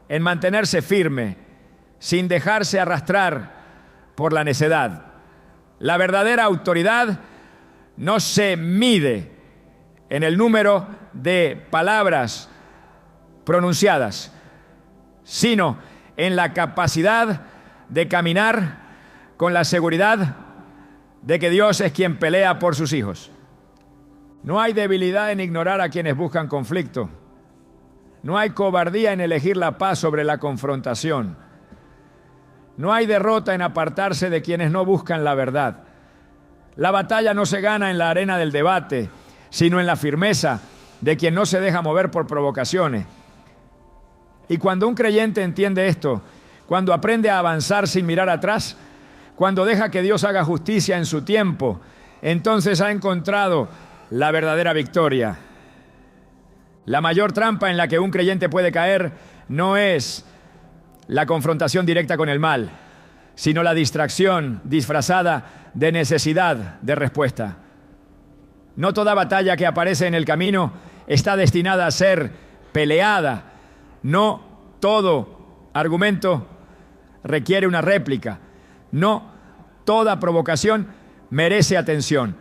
en mantenerse firme, sin dejarse arrastrar por la necedad. La verdadera autoridad no se mide en el número de palabras pronunciadas, sino en la capacidad de caminar con la seguridad de que Dios es quien pelea por sus hijos. No hay debilidad en ignorar a quienes buscan conflicto. No hay cobardía en elegir la paz sobre la confrontación. No hay derrota en apartarse de quienes no buscan la verdad. La batalla no se gana en la arena del debate, sino en la firmeza de quien no se deja mover por provocaciones. Y cuando un creyente entiende esto, cuando aprende a avanzar sin mirar atrás, cuando deja que Dios haga justicia en su tiempo, entonces ha encontrado la verdadera victoria. La mayor trampa en la que un creyente puede caer no es la confrontación directa con el mal, sino la distracción disfrazada de necesidad de respuesta. No toda batalla que aparece en el camino está destinada a ser peleada. No todo argumento requiere una réplica. No toda provocación merece atención.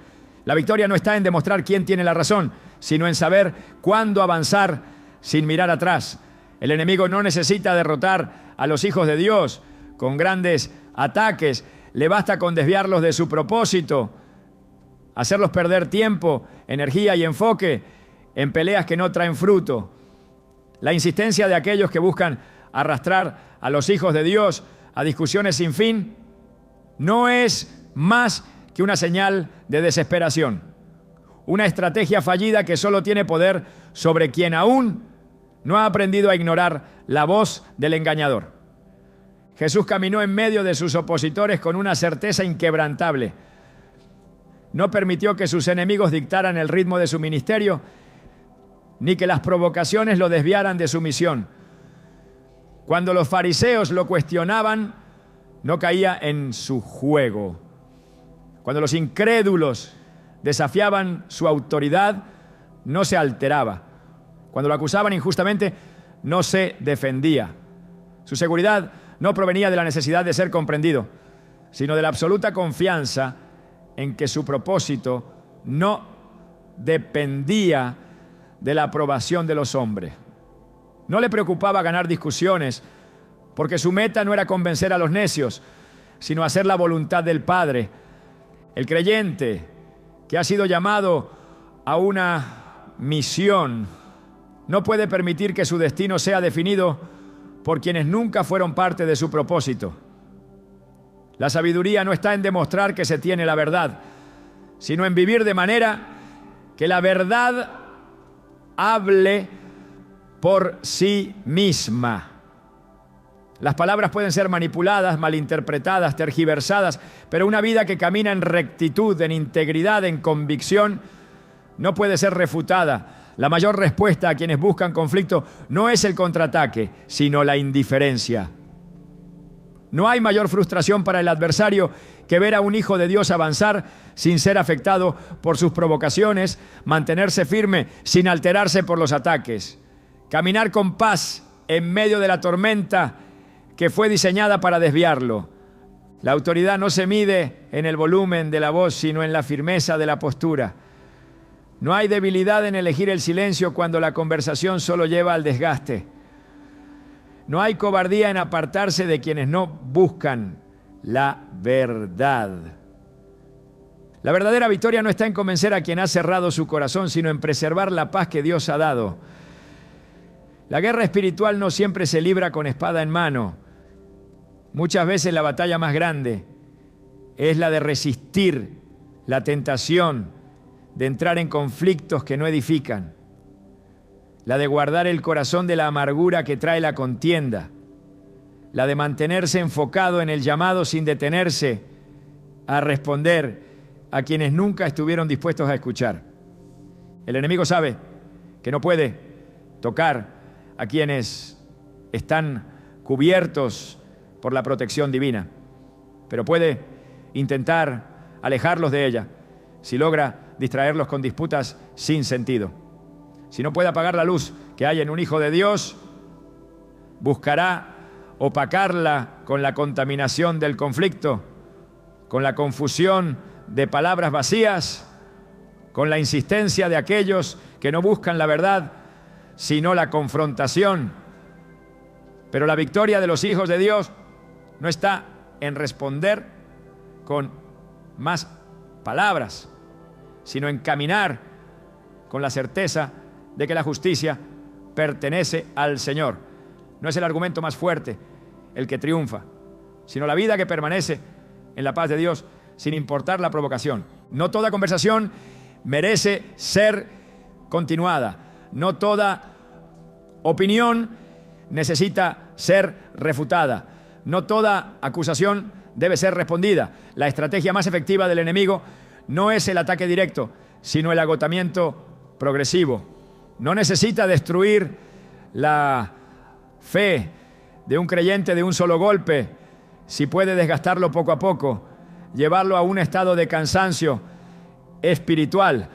La victoria no está en demostrar quién tiene la razón, sino en saber cuándo avanzar sin mirar atrás. El enemigo no necesita derrotar a los hijos de Dios con grandes ataques. Le basta con desviarlos de su propósito, hacerlos perder tiempo, energía y enfoque en peleas que no traen fruto. La insistencia de aquellos que buscan arrastrar a los hijos de Dios a discusiones sin fin no es más que una señal de desesperación, una estrategia fallida que solo tiene poder sobre quien aún no ha aprendido a ignorar la voz del engañador. Jesús caminó en medio de sus opositores con una certeza inquebrantable. No permitió que sus enemigos dictaran el ritmo de su ministerio, ni que las provocaciones lo desviaran de su misión. Cuando los fariseos lo cuestionaban, no caía en su juego. Cuando los incrédulos desafiaban su autoridad, no se alteraba. Cuando lo acusaban injustamente, no se defendía. Su seguridad no provenía de la necesidad de ser comprendido, sino de la absoluta confianza en que su propósito no dependía de la aprobación de los hombres. No le preocupaba ganar discusiones, porque su meta no era convencer a los necios, sino hacer la voluntad del Padre. El creyente que ha sido llamado a una misión no puede permitir que su destino sea definido por quienes nunca fueron parte de su propósito. La sabiduría no está en demostrar que se tiene la verdad, sino en vivir de manera que la verdad hable por sí misma. Las palabras pueden ser manipuladas, malinterpretadas, tergiversadas, pero una vida que camina en rectitud, en integridad, en convicción, no puede ser refutada. La mayor respuesta a quienes buscan conflicto no es el contraataque, sino la indiferencia. No hay mayor frustración para el adversario que ver a un hijo de Dios avanzar sin ser afectado por sus provocaciones, mantenerse firme sin alterarse por los ataques, caminar con paz en medio de la tormenta que fue diseñada para desviarlo. La autoridad no se mide en el volumen de la voz, sino en la firmeza de la postura. No hay debilidad en elegir el silencio cuando la conversación solo lleva al desgaste. No hay cobardía en apartarse de quienes no buscan la verdad. La verdadera victoria no está en convencer a quien ha cerrado su corazón, sino en preservar la paz que Dios ha dado. La guerra espiritual no siempre se libra con espada en mano. Muchas veces la batalla más grande es la de resistir la tentación de entrar en conflictos que no edifican, la de guardar el corazón de la amargura que trae la contienda, la de mantenerse enfocado en el llamado sin detenerse a responder a quienes nunca estuvieron dispuestos a escuchar. El enemigo sabe que no puede tocar a quienes están cubiertos por la protección divina, pero puede intentar alejarlos de ella si logra distraerlos con disputas sin sentido. Si no puede apagar la luz que hay en un hijo de Dios, buscará opacarla con la contaminación del conflicto, con la confusión de palabras vacías, con la insistencia de aquellos que no buscan la verdad, sino la confrontación. Pero la victoria de los hijos de Dios no está en responder con más palabras, sino en caminar con la certeza de que la justicia pertenece al Señor. No es el argumento más fuerte el que triunfa, sino la vida que permanece en la paz de Dios sin importar la provocación. No toda conversación merece ser continuada. No toda opinión necesita ser refutada. No toda acusación debe ser respondida. La estrategia más efectiva del enemigo no es el ataque directo, sino el agotamiento progresivo. No necesita destruir la fe de un creyente de un solo golpe, si puede desgastarlo poco a poco, llevarlo a un estado de cansancio espiritual,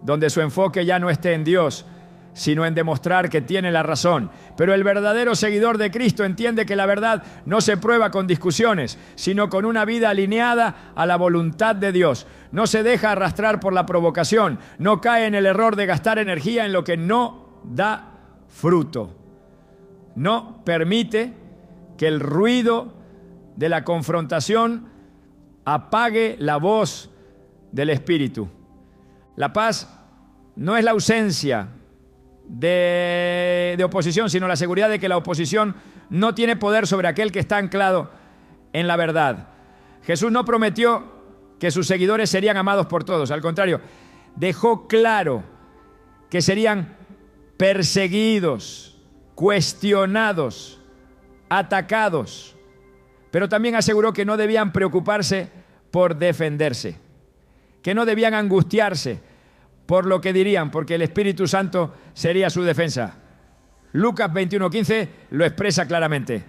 donde su enfoque ya no esté en Dios, sino en demostrar que tiene la razón. Pero el verdadero seguidor de Cristo entiende que la verdad no se prueba con discusiones, sino con una vida alineada a la voluntad de Dios. No se deja arrastrar por la provocación, no cae en el error de gastar energía en lo que no da fruto. No permite que el ruido de la confrontación apague la voz del Espíritu. La paz no es la ausencia de oposición, sino la seguridad de que la oposición no tiene poder sobre aquel que está anclado en la verdad. Jesús no prometió que sus seguidores serían amados por todos, al contrario, dejó claro que serían perseguidos, cuestionados, atacados, pero también aseguró que no debían preocuparse por defenderse, que no debían angustiarse por lo que dirían, porque el Espíritu Santo sería su defensa. Lucas 21:15 lo expresa claramente.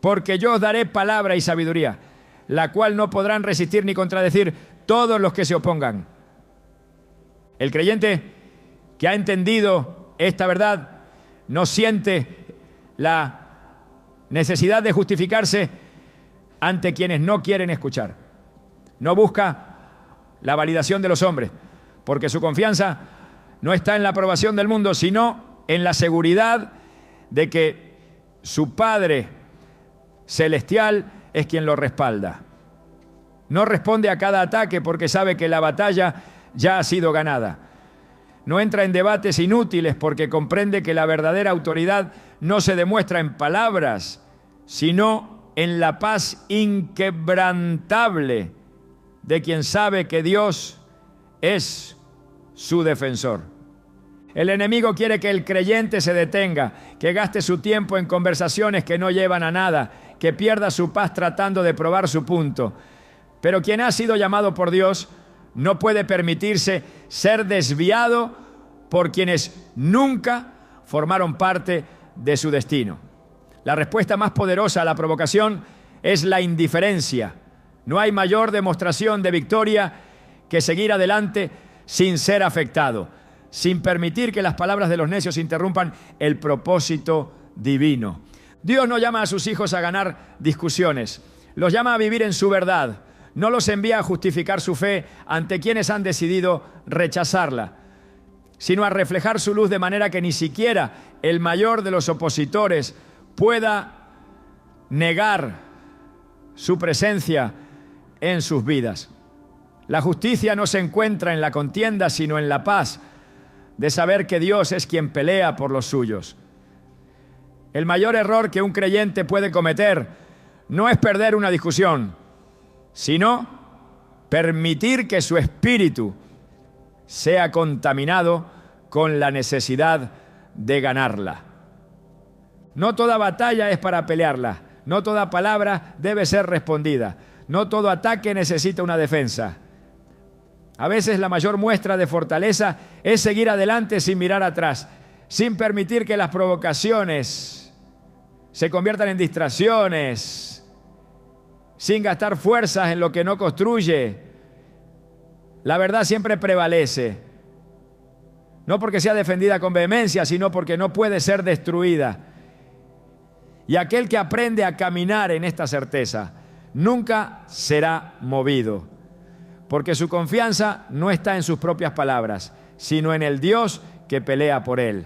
Porque yo os daré palabra y sabiduría, la cual no podrán resistir ni contradecir todos los que se opongan. El creyente que ha entendido esta verdad no siente la necesidad de justificarse ante quienes no quieren escuchar. No busca la validación de los hombres, porque su confianza no está en la aprobación del mundo, sino en la seguridad de que su Padre celestial es quien lo respalda. No responde a cada ataque porque sabe que la batalla ya ha sido ganada. No entra en debates inútiles porque comprende que la verdadera autoridad no se demuestra en palabras, sino en la paz inquebrantable de quien sabe que Dios es su defensor. El enemigo quiere que el creyente se detenga, que gaste su tiempo en conversaciones que no llevan a nada, que pierda su paz tratando de probar su punto. Pero quien ha sido llamado por Dios no puede permitirse ser desviado por quienes nunca formaron parte de su destino. La respuesta más poderosa a la provocación es la indiferencia. No hay mayor demostración de victoria que seguir adelante sin ser afectado, sin permitir que las palabras de los necios interrumpan el propósito divino. Dios no llama a sus hijos a ganar discusiones, los llama a vivir en su verdad. No los envía a justificar su fe ante quienes han decidido rechazarla, sino a reflejar su luz de manera que ni siquiera el mayor de los opositores pueda negar su presencia en sus vidas. La justicia no se encuentra en la contienda, sino en la paz de saber que Dios es quien pelea por los suyos. El mayor error que un creyente puede cometer no es perder una discusión, sino permitir que su espíritu sea contaminado con la necesidad de ganarla. No toda batalla es para pelearla, no toda palabra debe ser respondida, no todo ataque necesita una defensa. A veces la mayor muestra de fortaleza es seguir adelante sin mirar atrás, sin permitir que las provocaciones se conviertan en distracciones, sin gastar fuerzas en lo que no construye. La verdad siempre prevalece, no porque sea defendida con vehemencia, sino porque no puede ser destruida. Y aquel que aprende a caminar en esta certeza nunca será movido, porque su confianza no está en sus propias palabras, sino en el Dios que pelea por él.